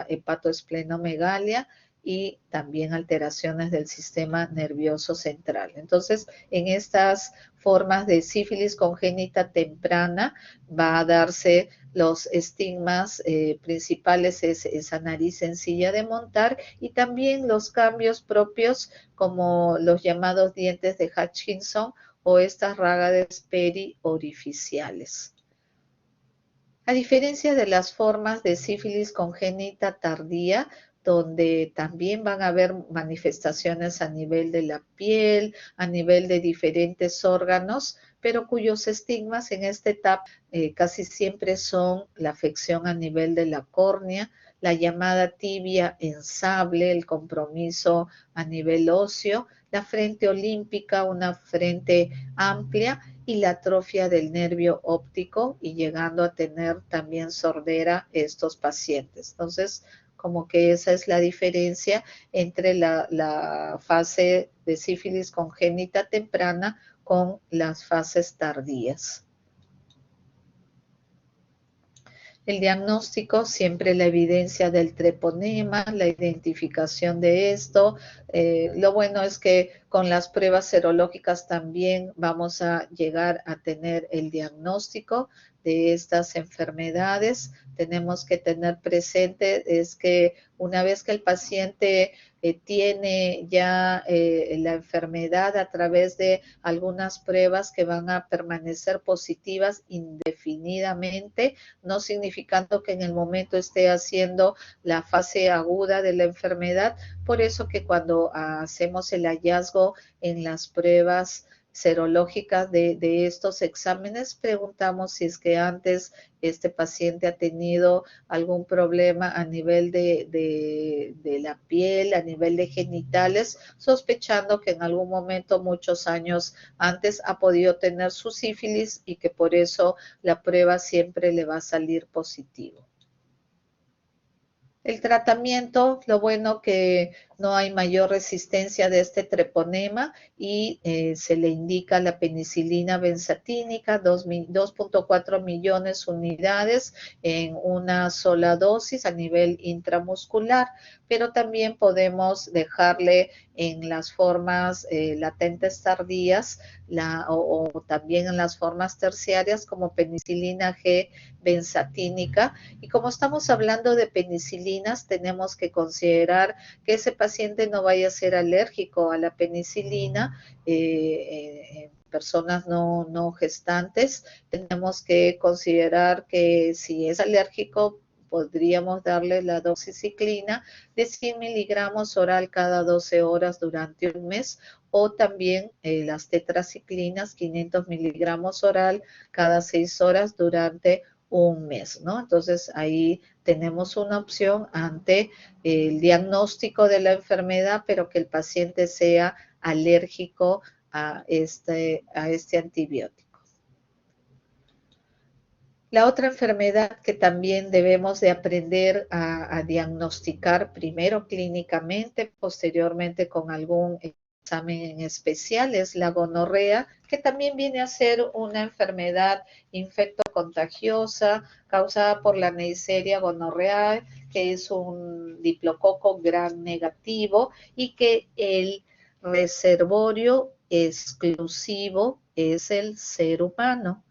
hepatoesplenomegalia y también alteraciones del sistema nervioso central. Entonces, en estas formas de sífilis congénita temprana va a darse los estigmas principales, es esa nariz sencilla de montar y también los cambios propios como los llamados dientes de Hutchinson o estas rágades periorificiales. A diferencia de las formas de sífilis congénita tardía, donde también van a haber manifestaciones a nivel de la piel, a nivel de diferentes órganos, pero cuyos estigmas en esta etapa casi siempre son la afección a nivel de la córnea, la llamada tibia en sable, el compromiso a nivel óseo, la frente olímpica, una frente amplia y la atrofia del nervio óptico y llegando a tener también sordera estos pacientes. Entonces, como que esa es la diferencia entre la fase de sífilis congénita temprana con las fases tardías. El diagnóstico, siempre la evidencia del treponema, la identificación de esto. Lo bueno es que con las pruebas serológicas también vamos a llegar a tener el diagnóstico de estas enfermedades. Tenemos que tener presente es que una vez que el paciente tiene ya la enfermedad a través de algunas pruebas que van a permanecer positivas indefinidamente, no significando que en el momento esté haciendo la fase aguda de la enfermedad. Por eso que cuando hacemos el hallazgo en las pruebas serológicas de estos exámenes, preguntamos si es que antes este paciente ha tenido algún problema a nivel de la piel, a nivel de genitales, sospechando que en algún momento, muchos años antes, ha podido tener su sífilis y que por eso la prueba siempre le va a salir positivo. El tratamiento, lo bueno que no hay mayor resistencia de este treponema y se le indica la penicilina benzatínica, 2.4 millones unidades en una sola dosis a nivel intramuscular, pero también podemos dejarle en las formas latentes tardías o también en las formas terciarias como penicilina G benzatínica. Y como estamos hablando de penicilinas, tenemos que considerar que ese paciente no vaya a ser alérgico a la penicilina. En personas no gestantes, tenemos que considerar que si es alérgico, podríamos darle la doxiciclina de 100 miligramos oral cada 12 horas durante un mes, o también las tetraciclinas, 500 miligramos oral cada 6 horas durante un mes, ¿no? Entonces ahí tenemos una opción ante el diagnóstico de la enfermedad, pero que el paciente sea alérgico a este antibiótico. La otra enfermedad que también debemos de aprender a diagnosticar primero clínicamente, posteriormente con algún examen en especial, es la gonorrea, que también viene a ser una enfermedad infectocontagiosa causada por la Neisseria gonorrhoeae, que es un diplococo gram negativo y que el reservorio exclusivo es el ser humano.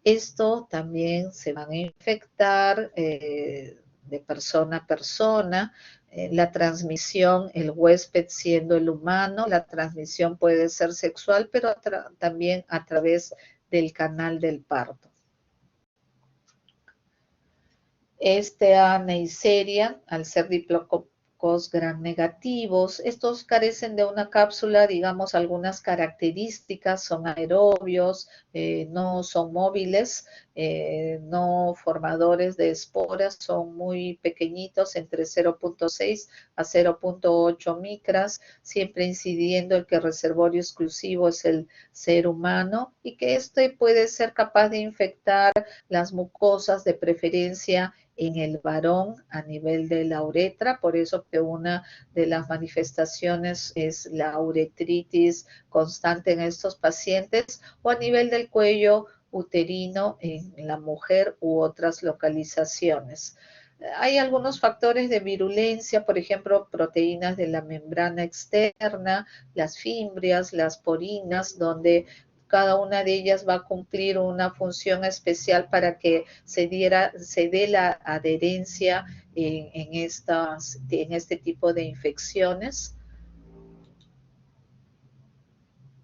Esto también se van a infectar de persona a persona. La transmisión, el huésped siendo el humano, la transmisión puede ser sexual, pero también a través del canal del parto. Esta Neisseria, al ser diplococos gram negativos, estos carecen de una cápsula, digamos, algunas características, son aerobios, no son móviles, no formadores de esporas, son muy pequeñitos, entre 0.6 a 0.8 micras, siempre incidiendo en que el reservorio exclusivo es el ser humano y que este puede ser capaz de infectar las mucosas, de preferencia en el varón a nivel de la uretra, por eso que una de las manifestaciones es la uretritis constante en estos pacientes, o a nivel del cuello uterino en la mujer u otras localizaciones. Hay algunos factores de virulencia, por ejemplo, proteínas de la membrana externa, las fimbrias, las porinas, donde cada una de ellas va a cumplir una función especial para que se dé la adherencia en este tipo de infecciones.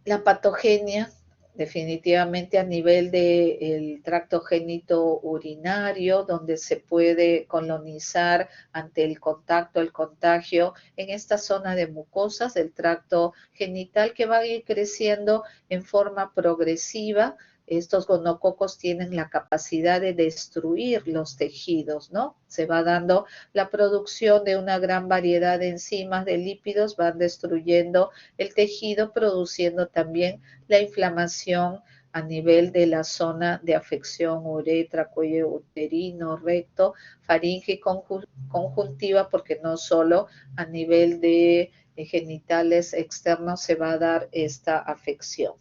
La patogenia, definitivamente a nivel del tracto genitourinario, donde se puede colonizar ante el contacto, el contagio, en esta zona de mucosas del tracto genital que va a ir creciendo en forma progresiva. Estos gonococos tienen la capacidad de destruir los tejidos, ¿no? Se va dando la producción de una gran variedad de enzimas, de lípidos, van destruyendo el tejido, produciendo también la inflamación a nivel de la zona de afección, uretra, cuello uterino, recto, faringe y conjuntiva, porque no solo a nivel de genitales externos se va a dar esta afección.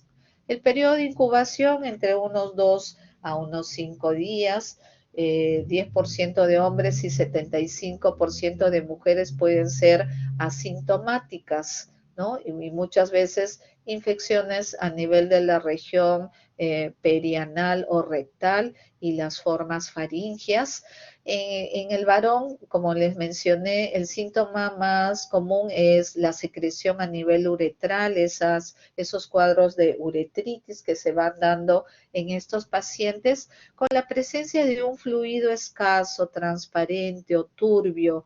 El periodo de incubación entre unos 2 a unos 5 días, 10% de hombres y 75% de mujeres pueden ser asintomáticas, ¿no? Y muchas veces infecciones a nivel de la región perianal o rectal y las formas faringias. En el varón, como les mencioné, el síntoma más común es la secreción a nivel uretral, esos cuadros de uretritis que se van dando en estos pacientes con la presencia de un fluido escaso, transparente o turbio,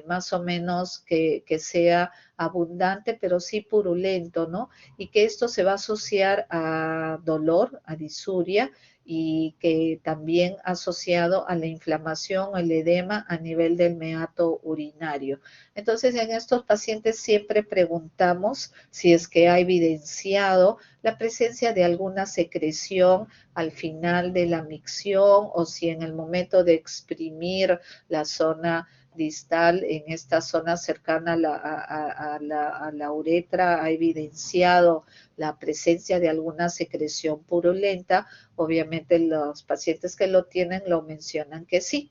más o menos que sea abundante, pero sí purulento, ¿no? Y que esto se va a asociar a dolor, a disuria, y que también asociado a la inflamación o el edema a nivel del meato urinario. Entonces, en estos pacientes siempre preguntamos si es que ha evidenciado la presencia de alguna secreción al final de la micción o si en el momento de exprimir la zona distal en esta zona cercana a la uretra ha evidenciado la presencia de alguna secreción purulenta. Obviamente los pacientes que lo tienen lo mencionan que sí.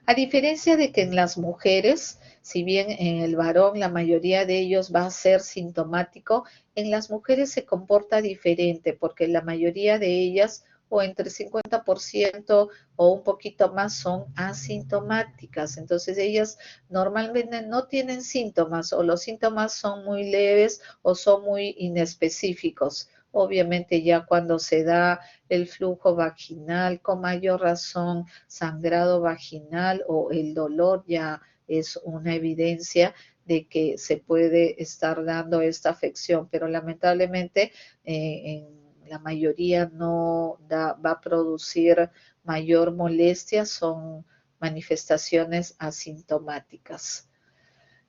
A diferencia de que en las mujeres, si bien en el varón la mayoría de ellos va a ser sintomático, en las mujeres se comporta diferente porque la mayoría de ellas, o entre 50% o un poquito más, son asintomáticas. Entonces ellas normalmente no tienen síntomas, o los síntomas son muy leves o son muy inespecíficos. Obviamente ya cuando se da el flujo vaginal, con mayor razón sangrado vaginal o el dolor, ya es una evidencia de que se puede estar dando esta afección, pero lamentablemente en la mayoría no va a producir mayor molestia, son manifestaciones asintomáticas.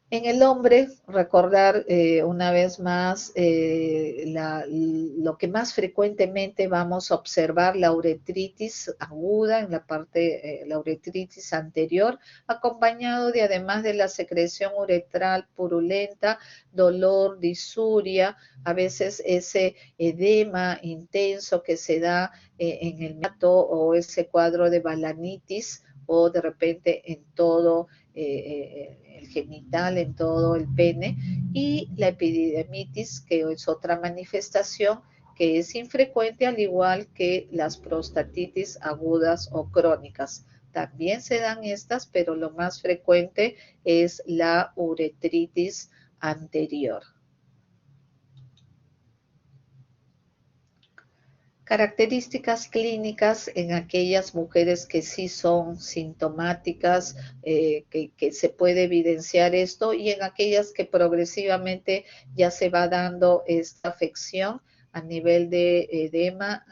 En el hombre, recordar una vez más lo que más frecuentemente vamos a observar, la uretritis aguda en la parte, la uretritis anterior, acompañado de, además de la secreción uretral purulenta, dolor, disuria, a veces ese edema intenso que se da en el mato, o ese cuadro de balanitis, o de repente en todo el genital, en todo el pene, y la epididimitis, que es otra manifestación que es infrecuente, al igual que las prostatitis agudas o crónicas. También se dan estas, pero lo más frecuente es la uretritis anterior. Características clínicas en aquellas mujeres que sí son sintomáticas, que se puede evidenciar esto, y en aquellas que progresivamente ya se va dando esta afección a nivel de edema,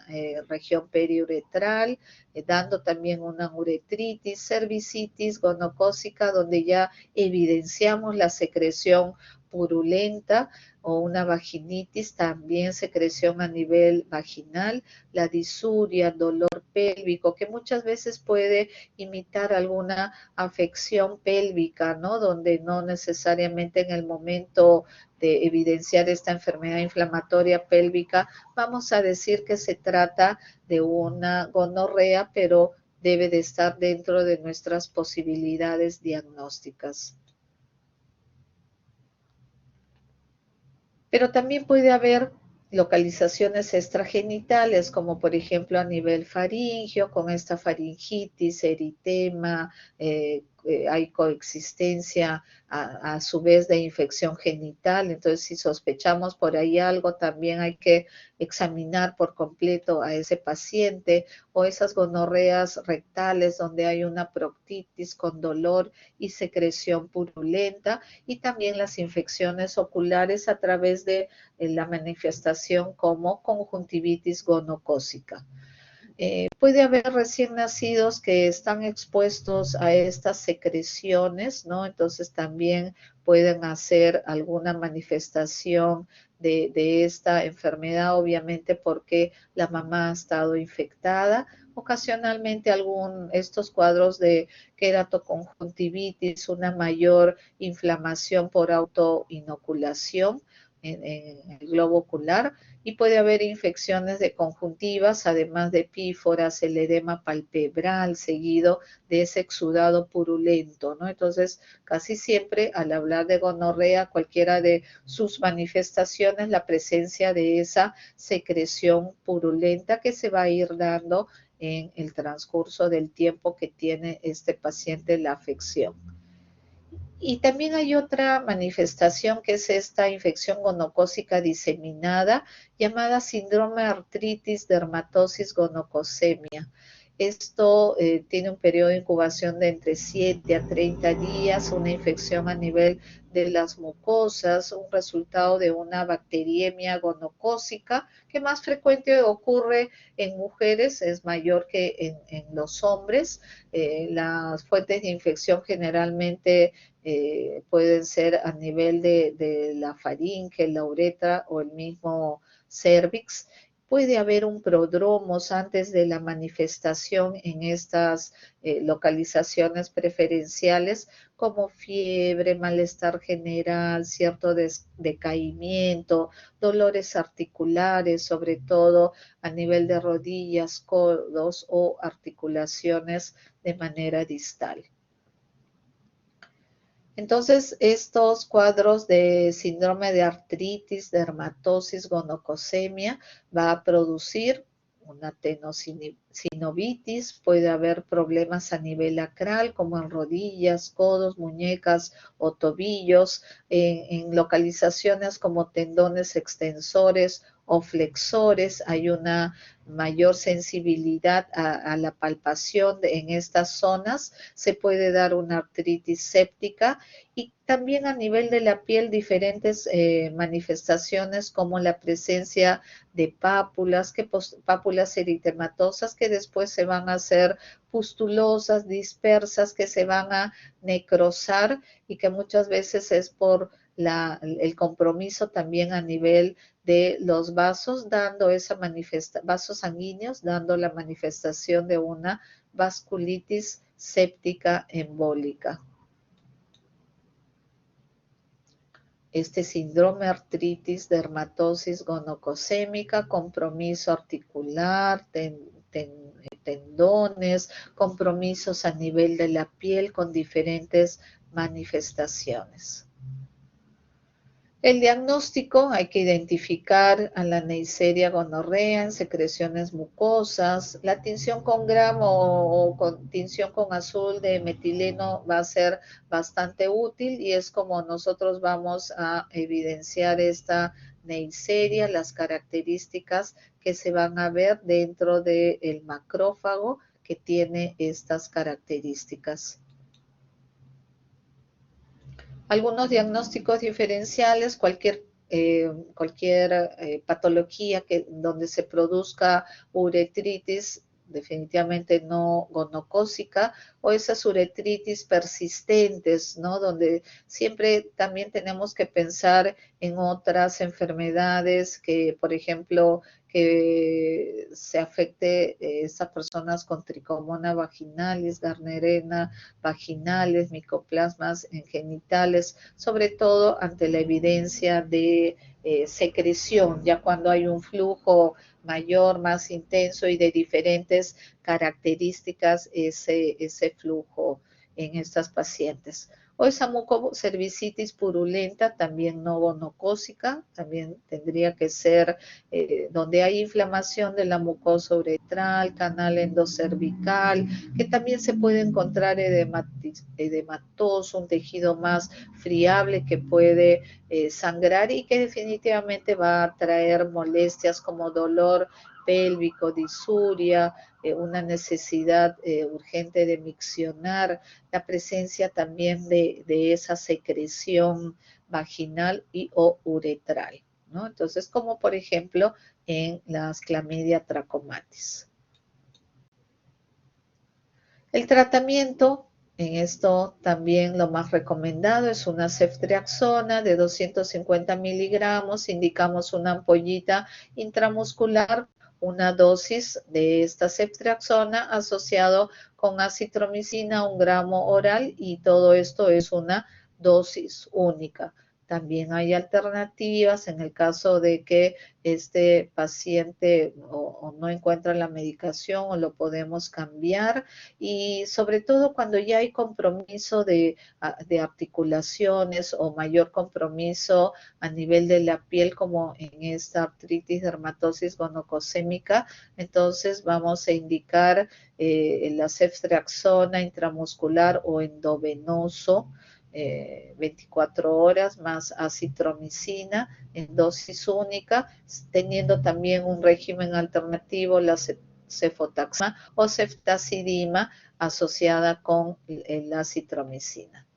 región periuretral, dando también una uretritis, cervicitis, gonocócica, donde ya evidenciamos la secreción purulenta, o una vaginitis, también secreción a nivel vaginal, la disuria, dolor pélvico, que muchas veces puede imitar alguna afección pélvica, ¿no? Donde no necesariamente en el momento de evidenciar esta enfermedad inflamatoria pélvica vamos a decir que se trata de una gonorrea, pero debe de estar dentro de nuestras posibilidades diagnósticas. Pero también puede haber localizaciones extragenitales, como por ejemplo a nivel faringio, con esta faringitis, eritema, hay coexistencia a su vez de infección genital. Entonces, si sospechamos por ahí algo, también hay que examinar por completo a ese paciente, o esas gonorreas rectales donde hay una proctitis con dolor y secreción purulenta, y también las infecciones oculares a través de la manifestación como conjuntivitis gonocócica. Puede haber recién nacidos que están expuestos a estas secreciones, ¿no? Entonces también pueden hacer alguna manifestación de esta enfermedad, obviamente porque la mamá ha estado infectada. Ocasionalmente estos cuadros de queratoconjuntivitis, una mayor inflamación por autoinoculación en el globo ocular, y puede haber infecciones de conjuntivas, además de píforas, el edema palpebral, seguido de ese exudado purulento, ¿no? Entonces, casi siempre al hablar de gonorrea, cualquiera de sus manifestaciones, la presencia de esa secreción purulenta que se va a ir dando en el transcurso del tiempo que tiene este paciente la afección. Y también hay otra manifestación que es esta infección gonocócica diseminada llamada síndrome artritis dermatosis gonocosemia. Esto tiene un periodo de incubación de entre 7 a 30 días, una infección a nivel de las mucosas, un resultado de una bacteriemia gonocócica, que más frecuente ocurre en mujeres, es mayor que en los hombres. Las fuentes de infección generalmente pueden ser a nivel de la faringe, la uretra o el mismo cervix. Puede haber un prodromos antes de la manifestación en estas localizaciones preferenciales, como fiebre, malestar general, cierto decaimiento, dolores articulares, sobre todo a nivel de rodillas, codos o articulaciones de manera distal. Entonces, estos cuadros de síndrome de artritis, dermatosis, gonocosemia va a producir una tenosinovitis, puede haber problemas a nivel acral como en rodillas, codos, muñecas o tobillos, en localizaciones como tendones extensores o flexores. Hay una mayor sensibilidad a la palpación en estas zonas. Se puede dar una artritis séptica y también a nivel de la piel diferentes manifestaciones como la presencia de pápulas, pápulas eritematosas que después se van a hacer pustulosas, dispersas, que se van a necrosar y que muchas veces es por el compromiso también a nivel de los vasos, dando esa vasos sanguíneos, dando la manifestación de una vasculitis séptica embólica. Este síndrome artritis, dermatosis gonocosémica, compromiso articular, tendones, compromisos a nivel de la piel con diferentes manifestaciones. El diagnóstico, hay que identificar a la Neisseria gonorrea en secreciones mucosas. La tinción con gramo o con tinción con azul de metileno va a ser bastante útil y es como nosotros vamos a evidenciar esta Neisseria, las características que se van a ver dentro del macrófago que tiene estas características. Algunos diagnósticos diferenciales, cualquier patología donde se produzca uretritis, definitivamente no gonocócica, o esas uretritis persistentes, ¿no? Donde siempre también tenemos que pensar en otras enfermedades que, por ejemplo, que se afecte esas personas con tricomona vaginalis, gardnerena vaginales, micoplasmas en genitales, sobre todo ante la evidencia de secreción, ya cuando hay un flujo mayor, más intenso y de diferentes características ese flujo en estas pacientes. O esa mucocervicitis purulenta, también no gonocócica, también tendría que ser donde hay inflamación de la mucosa uretral, canal endocervical, que también se puede encontrar edematoso, un tejido más friable que puede sangrar y que definitivamente va a traer molestias como dolor pélvico, disuria, una necesidad urgente de miccionar, la presencia también de esa secreción vaginal y o uretral, ¿no? Entonces, como por ejemplo en las clamidia trachomatis. El tratamiento, en esto también lo más recomendado es una ceftriaxona de 250 miligramos, indicamos una ampollita intramuscular, una dosis de esta ceftriaxona asociado con acitromicina, 1 gramo oral y todo esto es una dosis única. También hay alternativas en el caso de que este paciente o no encuentra la medicación o lo podemos cambiar y sobre todo cuando ya hay compromiso de articulaciones o mayor compromiso a nivel de la piel como en esta artritis dermatosis gonocosémica, entonces vamos a indicar la ceftriaxona intramuscular o endovenoso 24 horas más acitromicina en dosis única, teniendo también un régimen alternativo, la cefotaxima o ceftazidima asociada con la acitromicina.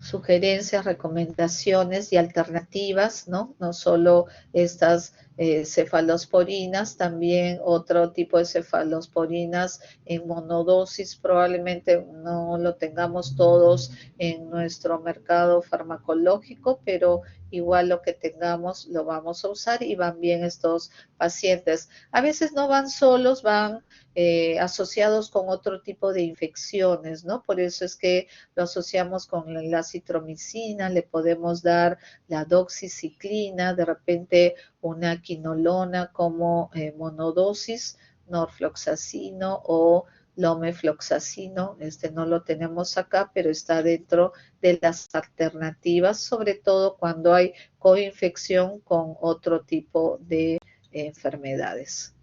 sugerencias, recomendaciones y alternativas, ¿no? No solo estas cefalosporinas, también otro tipo de cefalosporinas en monodosis, probablemente no lo tengamos todos en nuestro mercado farmacológico, pero igual lo que tengamos lo vamos a usar y van bien estos pacientes. A veces no van solos, van asociados con otro tipo de infecciones, ¿no? Por eso es que lo asociamos con la citromicina, le podemos dar la doxiciclina, de repente una quinolona como monodosis, norfloxacino o lomefloxacino, este no lo tenemos acá, pero está dentro de las alternativas, sobre todo cuando hay coinfección con otro tipo de enfermedades.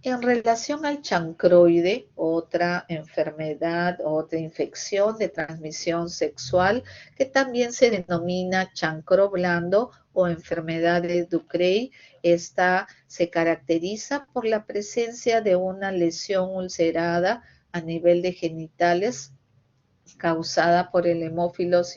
En relación al chancroide, otra enfermedad, otra infección de transmisión sexual que también se denomina chancro blando o enfermedad de Ducrey, esta se caracteriza por la presencia de una lesión ulcerada a nivel de genitales causada por el Haemophilus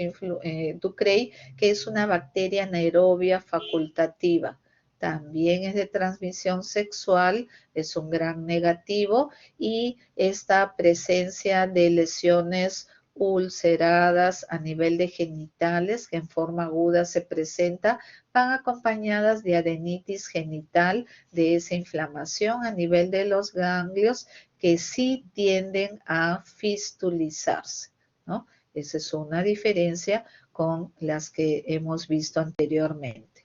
Ducrey, que es una bacteria anaerobia facultativa. También es de transmisión sexual, es un gran negativo, y esta presencia de lesiones ulceradas a nivel de genitales que en forma aguda se presenta, van acompañadas de adenitis genital, de esa inflamación a nivel de los ganglios que sí tienden a fistulizarse, ¿no? Esa es una diferencia con las que hemos visto anteriormente.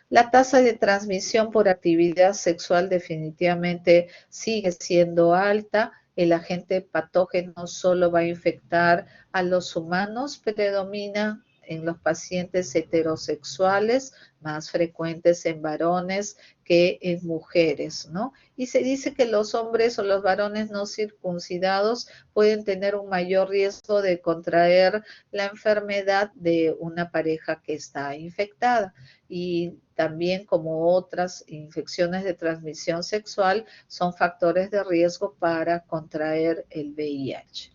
La tasa de transmisión por actividad sexual definitivamente sigue siendo alta. El agente patógeno solo va a infectar a los humanos, predomina en los pacientes heterosexuales, más frecuentes en varones que en mujeres, ¿no? Y se dice que los hombres o los varones no circuncidados pueden tener un mayor riesgo de contraer la enfermedad de una pareja que está infectada. Y también, como otras infecciones de transmisión sexual, son factores de riesgo para contraer el VIH.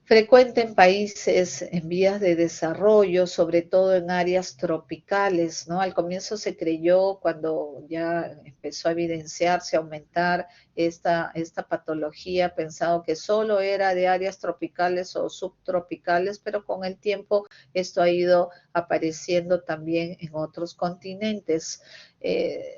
Frecuente en países en vías de desarrollo, sobre todo en áreas tropicales, ¿no? Al comienzo se creyó, cuando ya empezó a evidenciarse, a aumentar esta patología, pensado que solo era de áreas tropicales o subtropicales, pero con el tiempo esto ha ido apareciendo también en otros continentes.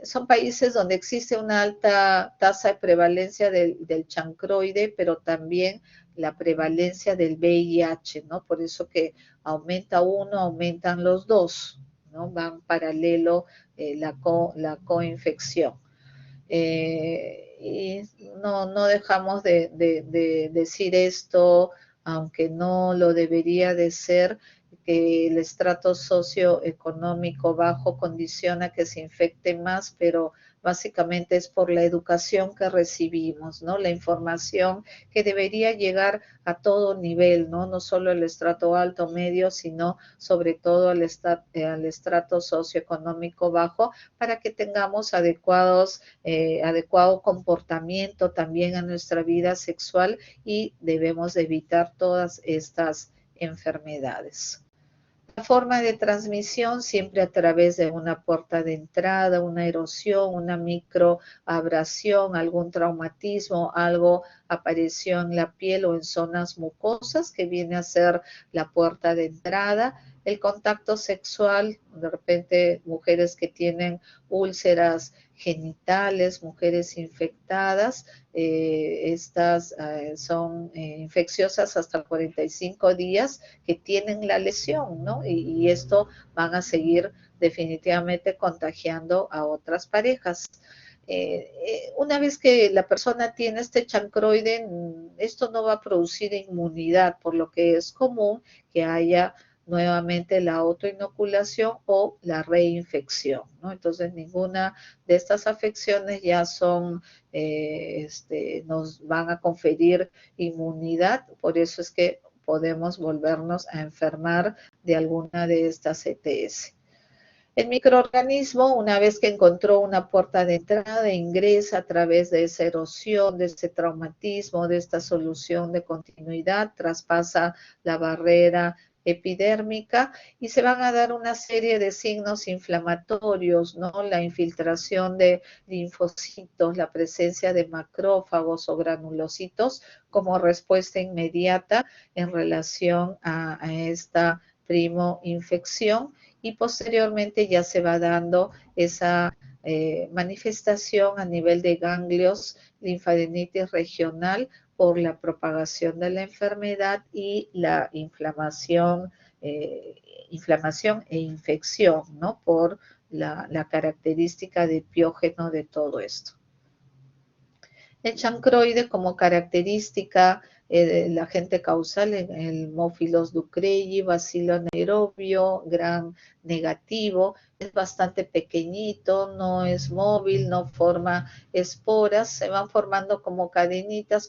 Son países donde existe una alta tasa de prevalencia del chancroide, pero también la prevalencia del VIH, ¿no? Por eso que aumenta uno, aumentan los dos, ¿no? Van paralelo la coinfección. Y no dejamos de decir esto, aunque no lo debería de ser, que el estrato socioeconómico bajo condiciona que se infecte más, pero básicamente es por la educación que recibimos, ¿no? La información que debería llegar a todo nivel, ¿no? No solo el estrato alto, medio, sino sobre todo al estrato socioeconómico bajo, para que tengamos adecuado comportamiento también en nuestra vida sexual y debemos de evitar todas estas enfermedades. La forma de transmisión siempre a través de una puerta de entrada, una erosión, una microabrasión, algún traumatismo, algo apareció en la piel o en zonas mucosas que viene a ser la puerta de entrada. El contacto sexual, de repente mujeres que tienen úlceras genitales, mujeres infectadas, estas son infecciosas hasta 45 días que tienen la lesión, ¿no? Y esto van a seguir definitivamente contagiando a otras parejas. Una vez que la persona tiene este chancroide, esto no va a producir inmunidad, por lo que es común que haya nuevamente la autoinoculación o la reinfección, ¿no? Entonces, ninguna de estas afecciones ya nos van a conferir inmunidad, por eso es que podemos volvernos a enfermar de alguna de estas ETS. El microorganismo, una vez que encontró una puerta de entrada, ingresa a través de esa erosión, de ese traumatismo, de esta solución de continuidad, traspasa la barrera epidérmica y se van a dar una serie de signos inflamatorios, ¿no? La infiltración de linfocitos, la presencia de macrófagos o granulocitos como respuesta inmediata en relación a esta primo infección, y posteriormente ya se va dando esa manifestación a nivel de ganglios, linfadenitis regional por la propagación de la enfermedad y la inflamación, inflamación e infección, ¿no? Por la característica de piógeno de todo esto. El chancroide como característica, el agente causal, el Mófilos ducreyi, bacilo anaerobio, gran negativo, es bastante pequeñito, no es móvil, no forma esporas, se van formando como cadenitas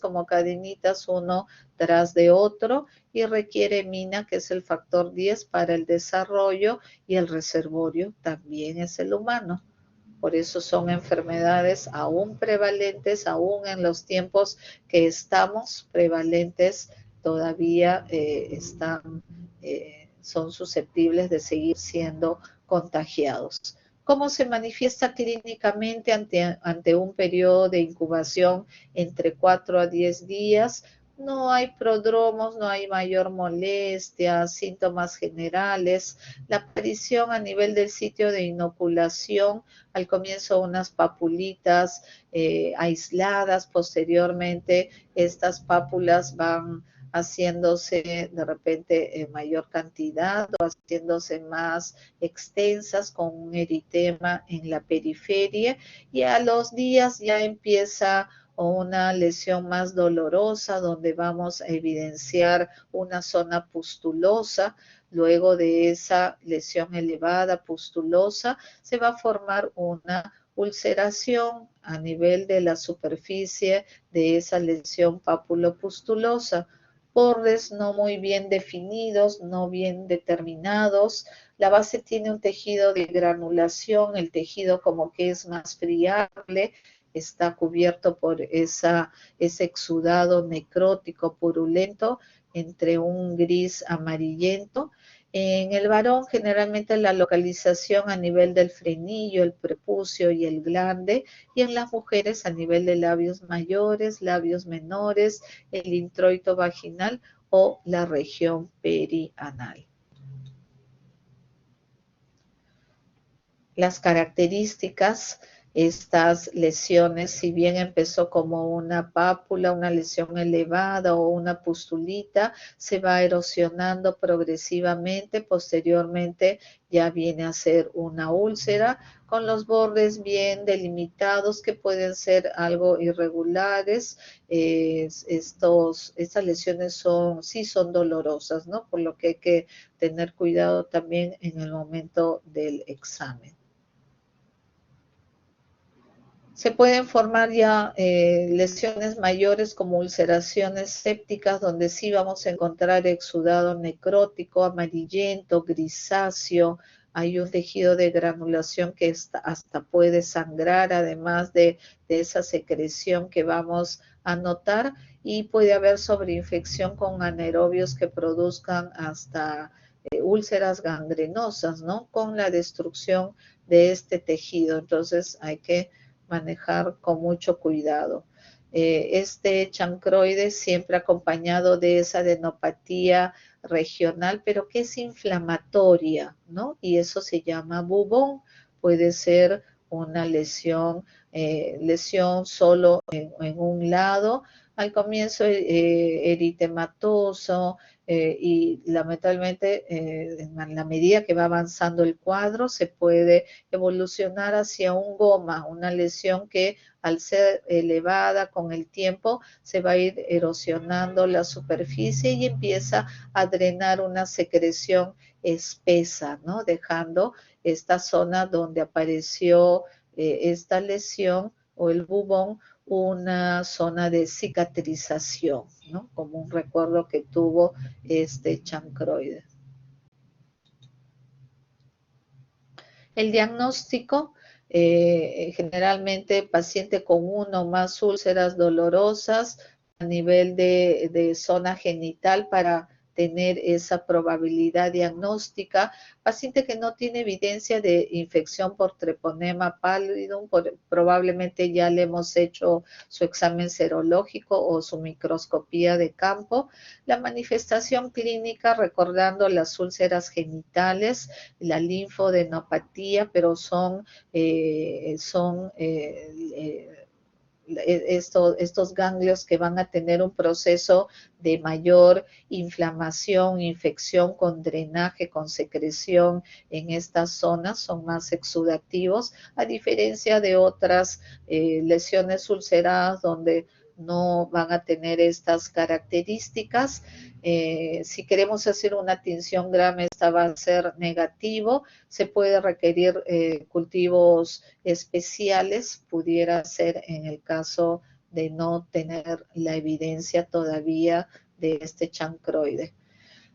uno tras de otro, y requiere mina, que es el factor 10 para el desarrollo, y el reservorio también es el humano. Por eso son enfermedades aún prevalentes, aún en los tiempos que estamos prevalentes, todavía son susceptibles de seguir siendo contagiados. ¿Cómo se manifiesta clínicamente ante un periodo de incubación entre 4 a 10 días? No hay prodromos, no hay mayor molestia, síntomas generales. La aparición a nivel del sitio de inoculación, al comienzo unas papulitas aisladas, posteriormente estas pápulas van haciéndose de repente en mayor cantidad o haciéndose más extensas con un eritema en la periferia, y a los días ya empieza una lesión más dolorosa donde vamos a evidenciar una zona pustulosa. Luego de esa lesión elevada pustulosa se va a formar una ulceración a nivel de la superficie de esa lesión papulopustulosa, bordes no muy bien definidos, no bien determinados. La base tiene un tejido de granulación, el tejido como que es más friable, está cubierto por ese exudado necrótico purulento entre un gris amarillento. En el varón, generalmente la localización a nivel del frenillo, el prepucio y el glande, y en las mujeres a nivel de labios mayores, labios menores, el introito vaginal o la región perianal. Las características, estas lesiones, si bien empezó como una pápula, una lesión elevada o una pustulita, se va erosionando progresivamente, posteriormente ya viene a ser una úlcera con los bordes bien delimitados que pueden ser algo irregulares. Estas lesiones sí son dolorosas, ¿no? Por lo que hay que tener cuidado también en el momento del examen. Se pueden formar ya lesiones mayores como ulceraciones sépticas, donde sí vamos a encontrar exudado necrótico, amarillento, grisáceo. Hay un tejido de granulación que hasta puede sangrar, además de esa secreción que vamos a notar, y puede haber sobreinfección con anaerobios que produzcan hasta úlceras gangrenosas, ¿no? Con la destrucción de este tejido. Entonces hay que manejar con mucho cuidado. Este chancroide siempre acompañado de esa adenopatía regional, pero que es inflamatoria, ¿no? Y eso se llama bubón. Puede ser una lesión solo en un lado, al comienzo eritematoso, y lamentablemente en la medida que va avanzando el cuadro se puede evolucionar hacia un goma, una lesión que al ser elevada con el tiempo se va a ir erosionando la superficie y empieza a drenar una secreción espesa, ¿no? Dejando esta zona donde apareció esta lesión o el bubón, una zona de cicatrización, ¿no? Como un recuerdo que tuvo este chancroide. El diagnóstico, generalmente paciente con uno o más úlceras dolorosas a nivel de zona genital para tener esa probabilidad diagnóstica. Paciente que no tiene evidencia de infección por treponema pallidum, probablemente ya le hemos hecho su examen serológico o su microscopía de campo. La manifestación clínica, recordando las úlceras genitales, la linfodenopatía, pero estos ganglios que van a tener un proceso de mayor inflamación, infección con drenaje, con secreción en estas zonas, son más exudativos, a diferencia de otras lesiones ulceradas donde no van a tener estas características. Si queremos hacer una tinción Gram, esta va a ser negativo. Se puede requerir cultivos especiales, pudiera ser en el caso de no tener la evidencia todavía de este chancroide.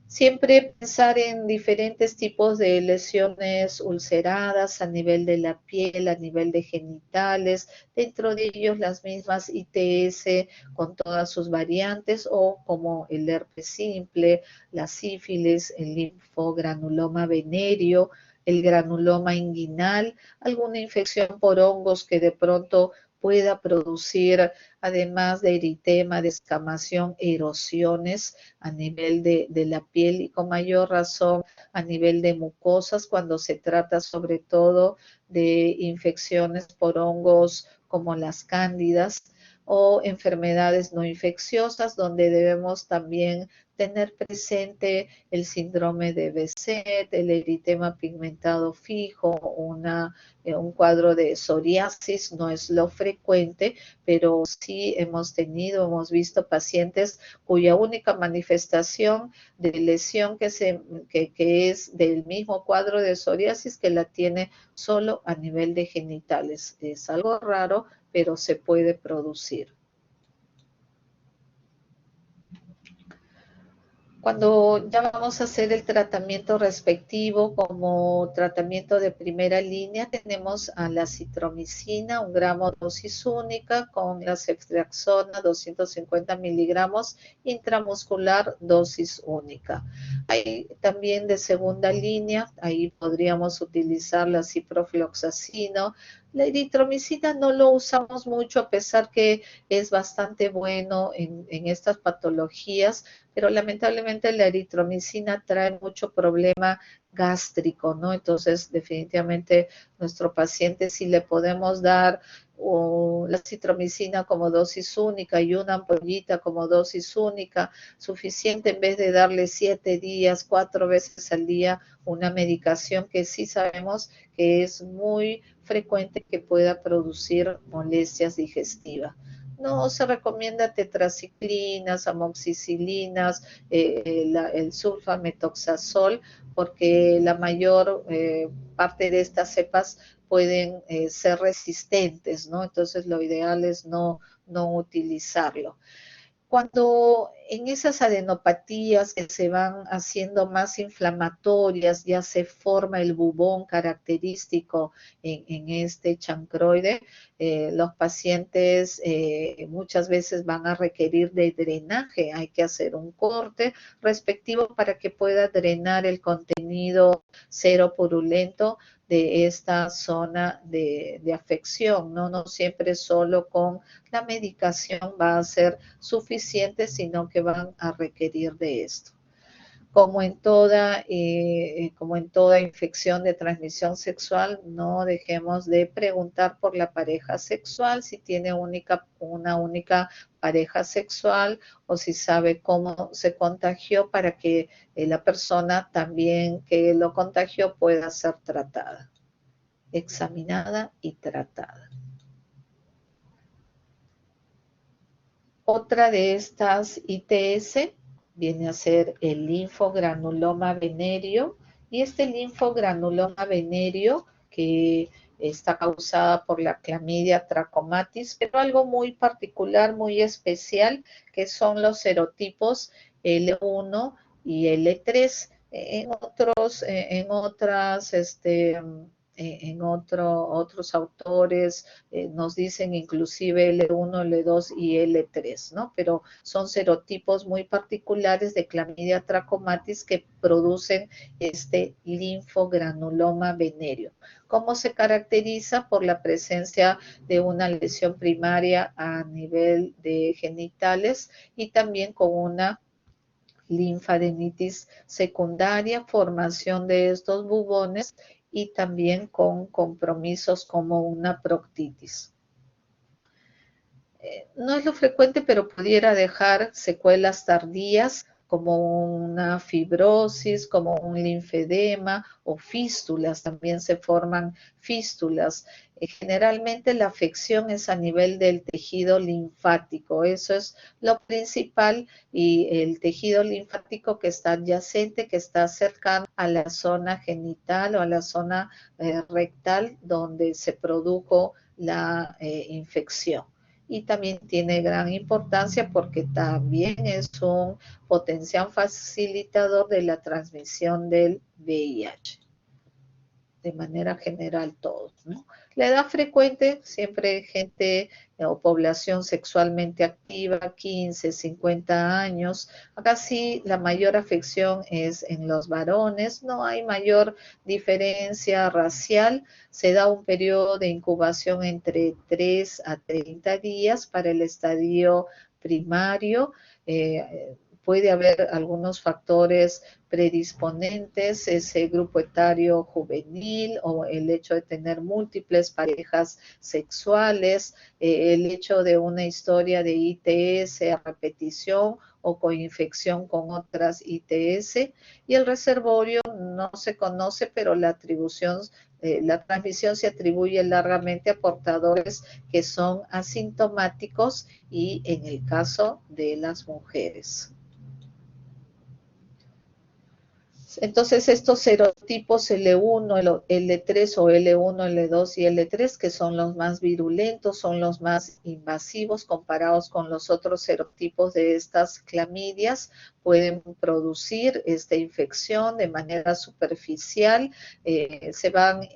Siempre pensar en diferentes tipos de lesiones ulceradas a nivel de la piel, a nivel de genitales, dentro de ellos las mismas ITS con todas sus variantes o como el herpes simple, la sífilis, el linfogranuloma venéreo, el granuloma inguinal, alguna infección por hongos que de pronto pueda producir, además de eritema, descamación, erosiones a nivel de la piel y con mayor razón a nivel de mucosas cuando se trata sobre todo de infecciones por hongos como las cándidas o enfermedades no infecciosas donde debemos también tener presente el síndrome de Behçet, el eritema pigmentado fijo, un cuadro de psoriasis, no es lo frecuente, pero sí hemos visto pacientes cuya única manifestación de lesión que es del mismo cuadro de psoriasis que la tiene solo a nivel de genitales. Es algo raro, pero se puede producir. Cuando ya vamos a hacer el tratamiento respectivo como tratamiento de primera línea, tenemos a la citromicina, 1 gramo dosis única, con la ceftriaxona, 250 miligramos intramuscular, dosis única. Hay también de segunda línea, ahí podríamos utilizar la ciprofloxacino. La eritromicina no lo usamos mucho a pesar que es bastante bueno en estas patologías, pero lamentablemente la eritromicina trae mucho problema gástrico, ¿no? Entonces, definitivamente, nuestro paciente, si le podemos dar la citromicina como dosis única y una ampollita como dosis única, suficiente en vez de darle 7 días, 4 veces al día, una medicación que sí sabemos que es muy frecuente que pueda producir molestias digestivas. No se recomienda tetraciclinas, amoxicilinas, el sulfametoxazol, porque la mayor parte de estas cepas pueden ser resistentes, ¿no? Entonces lo ideal es no utilizarlo. Cuando en esas adenopatías que se van haciendo más inflamatorias, ya se forma el bubón característico en este chancroide, los pacientes muchas veces van a requerir de drenaje. Hay que hacer un corte respectivo para que pueda drenar el contenido seropurulento de esta zona de afección, ¿no? No siempre solo con la medicación va a ser suficiente, sino que van a requerir de esto. Como en toda infección de transmisión sexual, no dejemos de preguntar por la pareja sexual, si tiene una única pareja sexual o si sabe cómo se contagió para que la persona también que lo contagió pueda ser tratada, examinada y tratada. Otra de estas ITS viene a ser el linfogranuloma venéreo, y este linfogranuloma venéreo que está causada por la clamidia trachomatis, pero algo muy particular, muy especial, que son los serotipos L1 y L3. En otras en otros autores nos dicen inclusive L1, L2 y L3, ¿no? Pero son serotipos muy particulares de Clamidia trachomatis que producen este linfogranuloma venéreo. ¿Cómo se caracteriza? Por la presencia de una lesión primaria a nivel de genitales y también con una linfadenitis secundaria, formación de estos bubones y también con compromisos como una proctitis. No es lo frecuente, pero pudiera dejar secuelas tardías como una fibrosis, como un linfedema o fístulas, también se forman fístulas. Generalmente la afección es a nivel del tejido linfático, eso es lo principal, y el tejido linfático que está adyacente, que está cercano a la zona genital o a la zona rectal donde se produjo la infección. Y también tiene gran importancia porque también es un potencial facilitador de la transmisión del VIH. De manera general todos, ¿no? La edad frecuente, siempre gente o población sexualmente activa, 15, 50 años. Acá sí la mayor afección es en los varones, no hay mayor diferencia racial, se da un periodo de incubación entre 3 a 30 días para el estadio primario. Puede haber algunos factores predisponentes, ese grupo etario juvenil o el hecho de tener múltiples parejas sexuales, el hecho de una historia de ITS a repetición o coinfección con otras ITS, y el reservorio no se conoce, pero la transmisión se atribuye largamente a portadores que son asintomáticos y en el caso de las mujeres. Entonces estos serotipos L1, L3 o L1, L2 y L3, que son los más virulentos, son los más invasivos comparados con los otros serotipos de estas clamidias, pueden producir esta infección de manera superficial,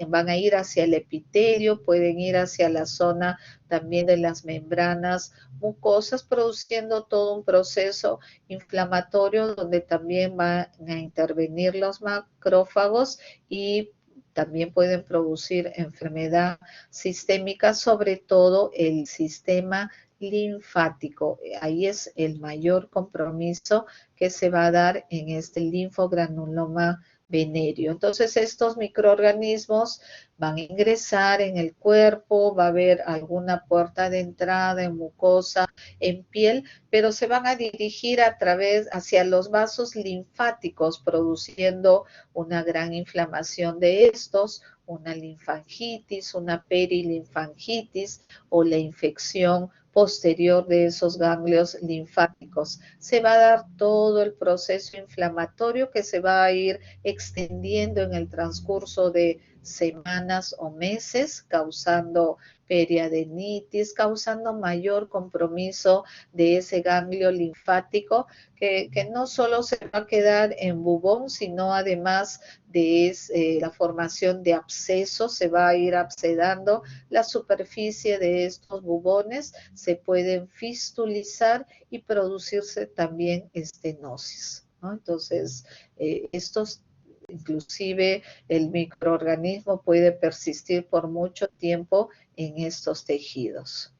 van a ir hacia el epitelio, pueden ir hacia la zona también de las membranas mucosas, produciendo todo un proceso inflamatorio donde también van a intervenir los macrófagos y también pueden producir enfermedad sistémica, sobre todo el sistema linfático. Ahí es el mayor compromiso que se va a dar en este linfogranuloma venéreo. Entonces estos microorganismos van a ingresar en el cuerpo, va a haber alguna puerta de entrada en mucosa, en piel, pero se van a dirigir hacia los vasos linfáticos, produciendo una gran inflamación de estos, una linfangitis, una perilinfangitis o la infección posterior de esos ganglios linfáticos. Se va a dar todo el proceso inflamatorio que se va a ir extendiendo en el transcurso de semanas o meses, causando periadenitis, causando mayor compromiso de ese ganglio linfático que no solo se va a quedar en bubón, sino además de la formación de abscesos, se va a ir abscedando la superficie de estos bubones, se pueden fistulizar y producirse también estenosis, ¿no? Entonces, estos inclusive el microorganismo puede persistir por mucho tiempo en estos tejidos.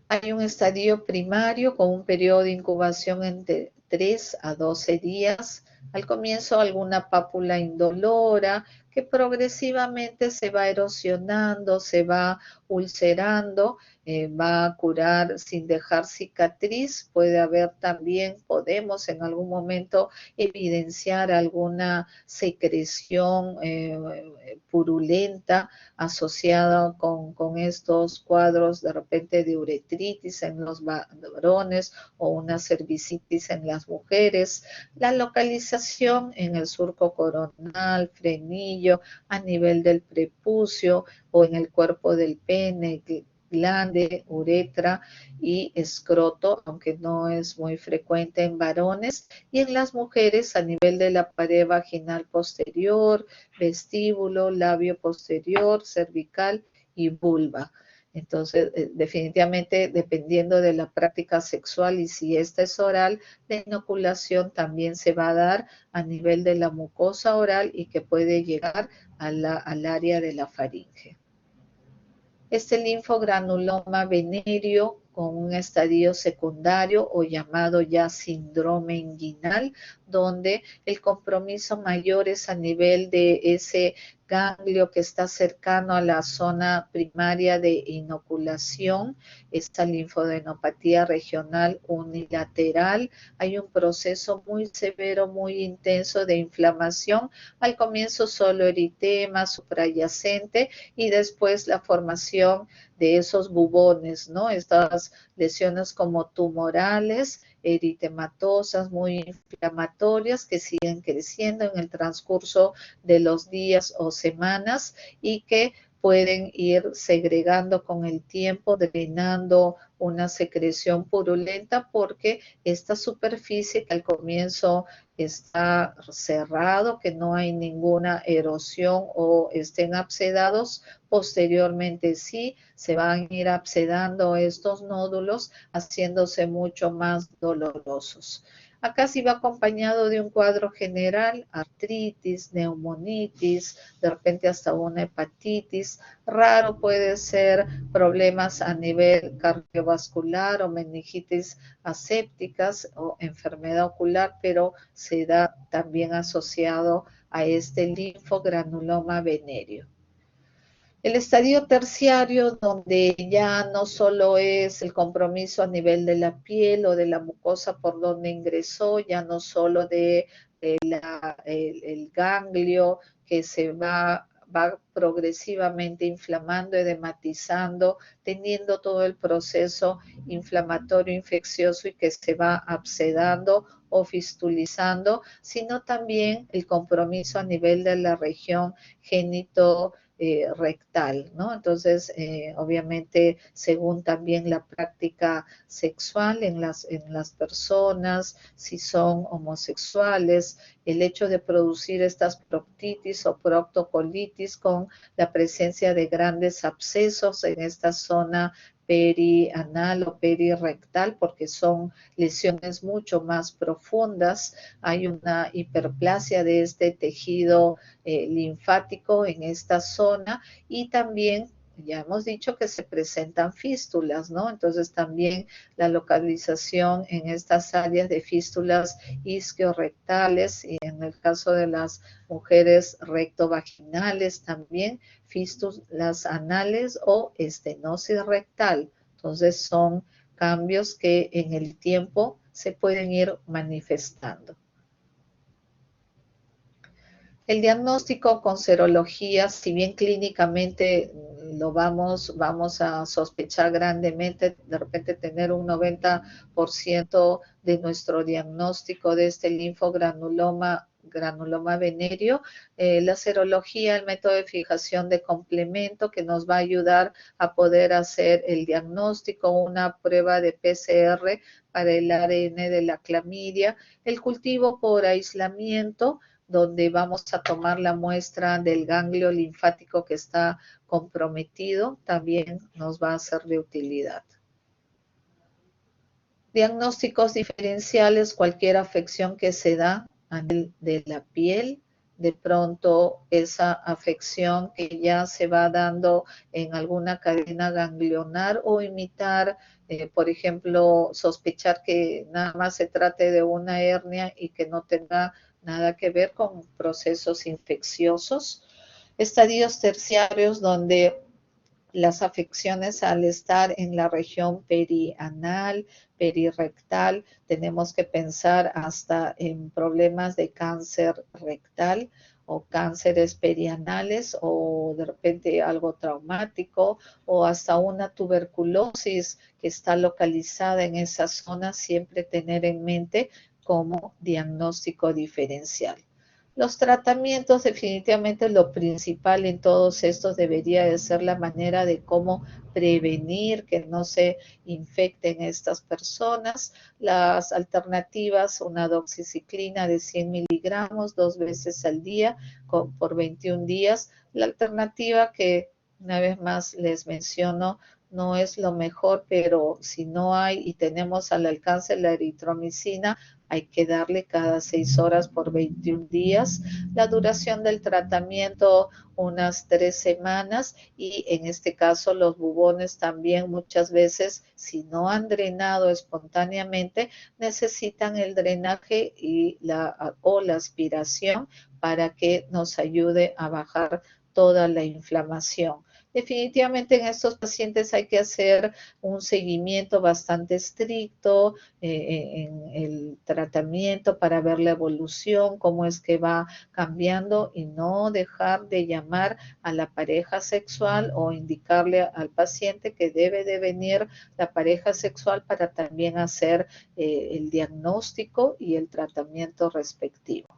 Hay un estadio primario con un periodo de incubación entre 3 a 12 días. Al comienzo alguna pápula indolora que progresivamente se va erosionando, se va ulcerando, va a curar sin dejar cicatriz. Puede haber también, podemos en algún momento evidenciar alguna secreción purulenta asociada con estos cuadros de repente de uretritis en los varones o una cervicitis en las mujeres. La localización en el surco coronal, frenillo, a nivel del prepucio o en el cuerpo del pene, glande, uretra y escroto, aunque no es muy frecuente en varones, y en las mujeres a nivel de la pared vaginal posterior, vestíbulo, labio posterior, cervical y vulva. Entonces, definitivamente, dependiendo de la práctica sexual y si esta es oral, la inoculación también se va a dar a nivel de la mucosa oral y que puede llegar al área de la faringe. Este linfogranuloma venéreo con un estadio secundario o llamado ya síndrome inguinal, donde el compromiso mayor es a nivel de ese ganglio que está cercano a la zona primaria de inoculación, esta linfodenopatía regional unilateral. Hay un proceso muy severo, muy intenso de inflamación, al comienzo solo eritema suprayacente y después la formación de esos bubones, ¿no? Estas lesiones como tumorales, eritematosas, muy inflamatorias, que siguen creciendo en el transcurso de los días o semanas y que pueden ir segregando con el tiempo, drenando una secreción purulenta, porque esta superficie que al comienzo está cerrado, que no hay ninguna erosión o estén absedados, posteriormente sí se van a ir absedando estos nódulos, haciéndose mucho más dolorosos. Acá sí va acompañado de un cuadro general, artritis, neumonitis, de repente hasta una hepatitis. Raro puede ser problemas a nivel cardiovascular o meningitis asépticas o enfermedad ocular, pero se da también asociado a este linfogranuloma venéreo. El estadio terciario, donde ya no solo es el compromiso a nivel de la piel o de la mucosa por donde ingresó, ya no solo de el ganglio que se va progresivamente inflamando, edematizando, teniendo todo el proceso inflamatorio infeccioso y que se va absedando o fistulizando, sino también el compromiso a nivel de la región genito rectal, ¿no? Entonces, obviamente, según también la práctica sexual en las personas, si son homosexuales, el hecho de producir estas proctitis o proctocolitis con la presencia de grandes abscesos en esta zona perianal o perirectal, porque son lesiones mucho más profundas. Hay una hiperplasia de este tejido linfático en esta zona y también ya hemos dicho que se presentan fístulas, ¿no? Entonces también la localización en estas áreas de fístulas isquiorectales y en el caso de las mujeres rectovaginales también fístulas anales o estenosis rectal. Entonces son cambios que en el tiempo se pueden ir manifestando. El diagnóstico con serología, si bien clínicamente lo vamos a sospechar grandemente, de repente tener un 90% de nuestro diagnóstico de este linfogranuloma venéreo, la serología, el método de fijación de complemento que nos va a ayudar a poder hacer el diagnóstico, una prueba de PCR para el ADN de la clamidia, el cultivo por aislamiento, donde vamos a tomar la muestra del ganglio linfático que está comprometido, también nos va a ser de utilidad. Diagnósticos diferenciales, cualquier afección que se da a nivel de la piel, de pronto esa afección que ya se va dando en alguna cadena ganglionar o imitar, por ejemplo, sospechar que nada más se trate de una hernia y que no tenga nada que ver con procesos infecciosos. Estadios terciarios donde las afecciones al estar en la región perianal, perirectal, tenemos que pensar hasta en problemas de cáncer rectal o cánceres perianales o de repente algo traumático o hasta una tuberculosis que está localizada en esa zona, siempre tener en mente como diagnóstico diferencial. Los tratamientos, definitivamente lo principal en todos estos debería de ser la manera de cómo prevenir que no se infecten estas personas. Las alternativas, una doxiciclina de 100 miligramos 2 veces al día por 21 días. La alternativa que una vez más les menciono, no es lo mejor, pero si no hay y tenemos al alcance la eritromicina, hay que darle cada 6 horas por 21 días. La duración del tratamiento, unas 3 semanas, y en este caso los bubones también muchas veces, si no han drenado espontáneamente, necesitan el drenaje o la aspiración para que nos ayude a bajar toda la inflamación. Definitivamente en estos pacientes hay que hacer un seguimiento bastante estricto en el tratamiento para ver la evolución, cómo es que va cambiando y no dejar de llamar a la pareja sexual o indicarle al paciente que debe de venir la pareja sexual para también hacer el diagnóstico y el tratamiento respectivo.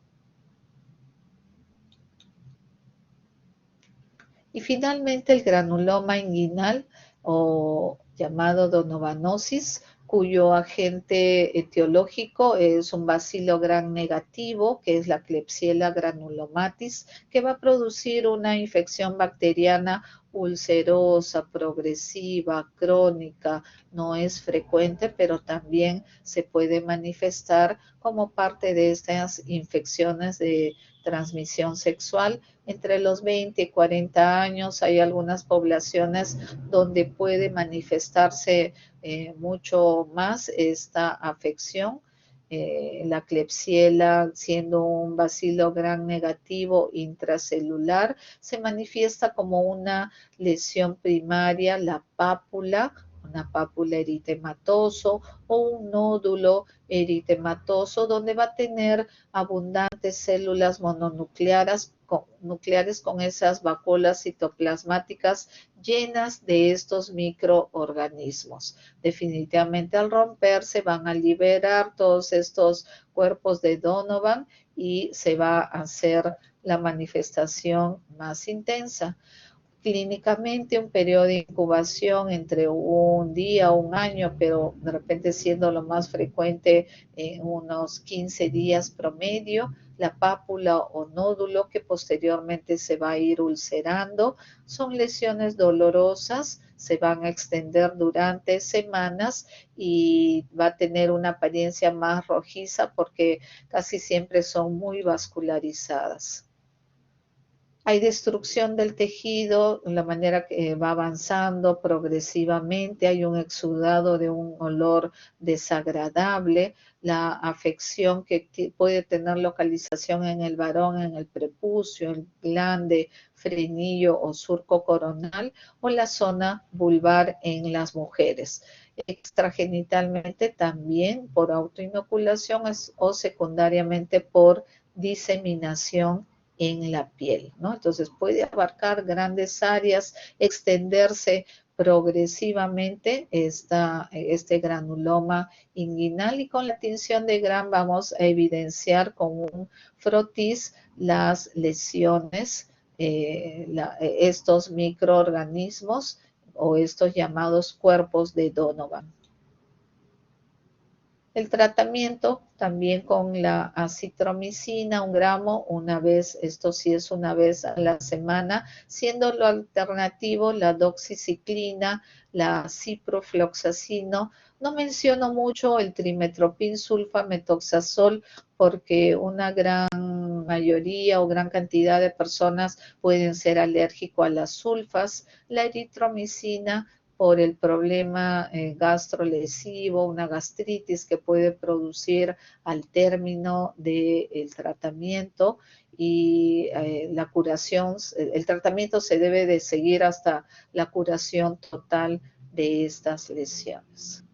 Y finalmente el granuloma inguinal o llamado donovanosis, cuyo agente etiológico es un bacilo gram negativo, que es la Klebsiella granulomatis, que va a producir una infección bacteriana ulcerosa, progresiva, crónica, no es frecuente, pero también se puede manifestar como parte de estas infecciones de transmisión sexual. Entre los 20 y 40 años hay algunas poblaciones donde puede manifestarse mucho más esta afección. La Klebsiella, siendo un bacilo gram negativo intracelular, se manifiesta como una lesión primaria, la pápula, una pápula eritematoso o un nódulo eritematoso donde va a tener abundantes células mononucleares con esas vacuolas citoplasmáticas llenas de estos microorganismos. Definitivamente al romperse van a liberar todos estos cuerpos de Donovan y se va a hacer la manifestación más intensa. Clínicamente un periodo de incubación entre un día o un año, pero de repente siendo lo más frecuente unos 15 días promedio, la pápula o nódulo que posteriormente se va a ir ulcerando. Son lesiones dolorosas, se van a extender durante semanas y va a tener una apariencia más rojiza porque casi siempre son muy vascularizadas. Hay destrucción del tejido, la manera que va avanzando progresivamente, hay un exudado de un olor desagradable, la afección que puede tener localización en el varón, en el prepucio, el glande, frenillo o surco coronal, o la zona vulvar en las mujeres. Extragenitalmente también por autoinoculación o secundariamente por diseminación en la piel, ¿no? Entonces puede abarcar grandes áreas, extenderse progresivamente este granuloma inguinal, y con la tinción de Gram vamos a evidenciar con un frotis las lesiones, estos microorganismos o estos llamados cuerpos de Donovan. El tratamiento también con la acitromicina, 1 gramo, una vez, esto sí es una vez a la semana, siendo lo alternativo la doxiciclina, la ciprofloxacino. No menciono mucho el trimetoprim sulfamethoxazol porque una gran mayoría o gran cantidad de personas pueden ser alérgicos a las sulfas. La eritromicina por el problema gastrolesivo, una gastritis que puede producir al término del tratamiento, y la curación, el tratamiento se debe de seguir hasta la curación total de estas lesiones.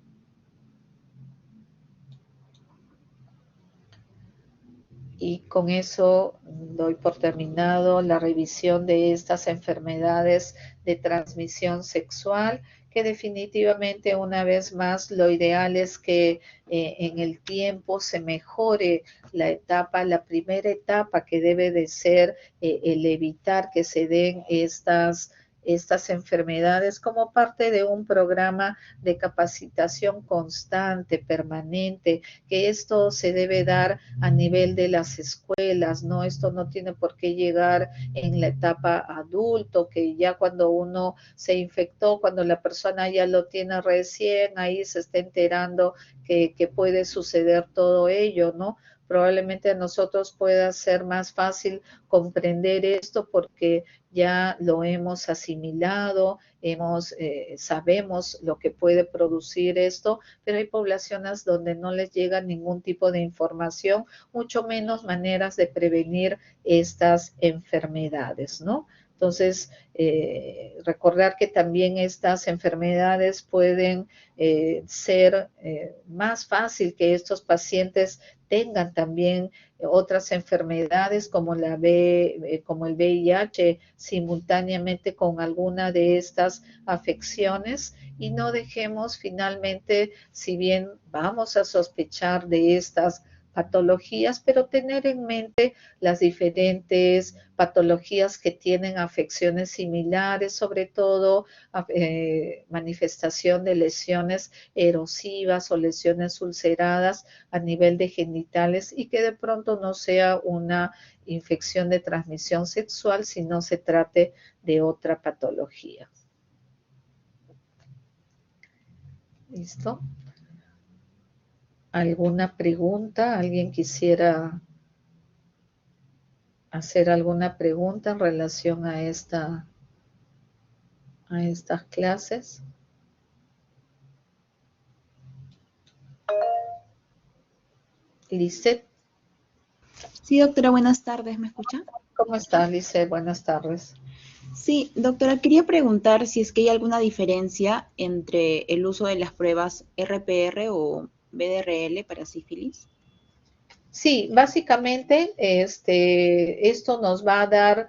Y con eso doy por terminado la revisión de estas enfermedades de transmisión sexual, que definitivamente una vez más lo ideal es que en el tiempo se mejore la primera etapa que debe de ser el evitar que se den estas enfermedades como parte de un programa de capacitación constante, permanente, que esto se debe dar a nivel de las escuelas, ¿no? Esto no tiene por qué llegar en la etapa adulto, que ya cuando uno se infectó, cuando la persona ya lo tiene recién, ahí se está enterando que puede suceder todo ello, ¿no? Probablemente a nosotros pueda ser más fácil comprender esto porque ya lo hemos asimilado, sabemos lo que puede producir esto, pero hay poblaciones donde no les llega ningún tipo de información, mucho menos maneras de prevenir estas enfermedades, ¿no? Entonces, recordar que también estas enfermedades pueden ser más fácil que estos pacientes tengan también otras enfermedades como como el VIH simultáneamente con alguna de estas afecciones y no dejemos finalmente, si bien vamos a sospechar de estas patologías, pero tener en mente las diferentes patologías que tienen afecciones similares, sobre todo manifestación de lesiones erosivas o lesiones ulceradas a nivel de genitales y que de pronto no sea una infección de transmisión sexual, sino se trate de otra patología. ¿Listo? ¿Alguna pregunta? ¿Alguien quisiera hacer alguna pregunta en relación a estas clases? Lisette. Sí, doctora, buenas tardes, ¿me escucha? ¿Cómo está, Lisette? Buenas tardes. Sí, doctora, quería preguntar si es que hay alguna diferencia entre el uso de las pruebas RPR o BDRL para sífilis. Sí, básicamente esto nos va a dar,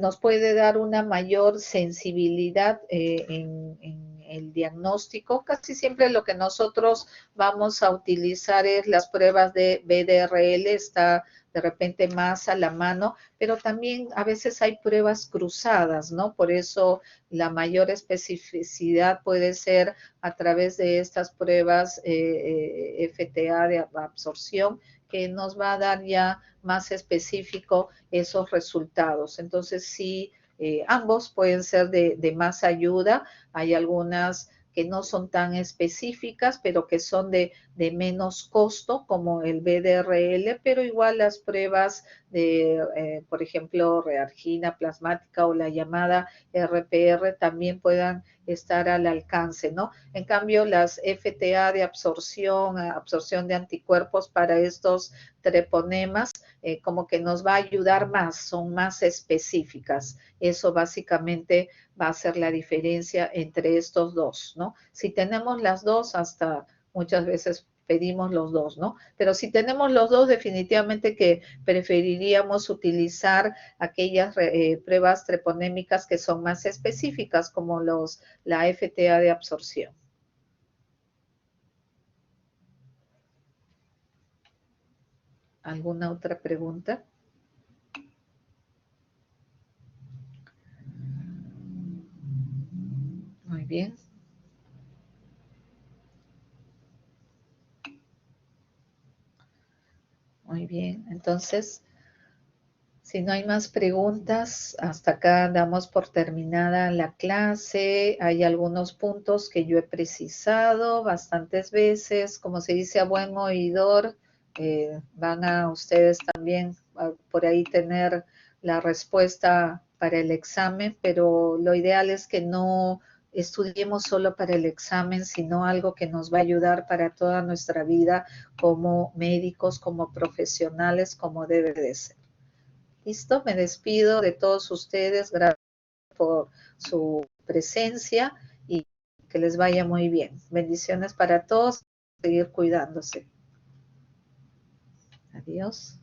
nos puede dar una mayor sensibilidad en el diagnóstico. Casi siempre lo que nosotros vamos a utilizar es las pruebas de BDRL, está de repente más a la mano, pero también a veces hay pruebas cruzadas, ¿no? Por eso la mayor especificidad puede ser a través de estas pruebas FTA de absorción, que nos va a dar ya más específico esos resultados. Entonces, sí, ambos pueden ser de más ayuda. Hay algunas que no son tan específicas, pero que son de menos costo, como el BDRL, pero igual las pruebas de, por ejemplo, reargina plasmática o la llamada RPR también puedan estar al alcance, ¿no? En cambio, las FTA de absorción de anticuerpos para estos treponemas, como que nos va a ayudar más, son más específicas. Eso básicamente va a ser la diferencia entre estos dos, ¿no? Si tenemos las dos, hasta muchas veces pedimos los dos, ¿no? Pero si tenemos los dos, definitivamente que preferiríamos utilizar aquellas pruebas treponémicas que son más específicas, como la FTA de absorción. ¿Alguna otra pregunta? Muy bien. Muy bien, entonces, si no hay más preguntas, hasta acá damos por terminada la clase. Hay algunos puntos que yo he precisado bastantes veces. Como se dice a buen oidor, van a ustedes también por ahí tener la respuesta para el examen, pero lo ideal es que no estudiemos solo para el examen, sino algo que nos va a ayudar para toda nuestra vida como médicos, como profesionales, como debe de ser. ¿Listo? Me despido de todos ustedes. Gracias por su presencia y que les vaya muy bien. Bendiciones para todos. Seguir cuidándose. Adiós.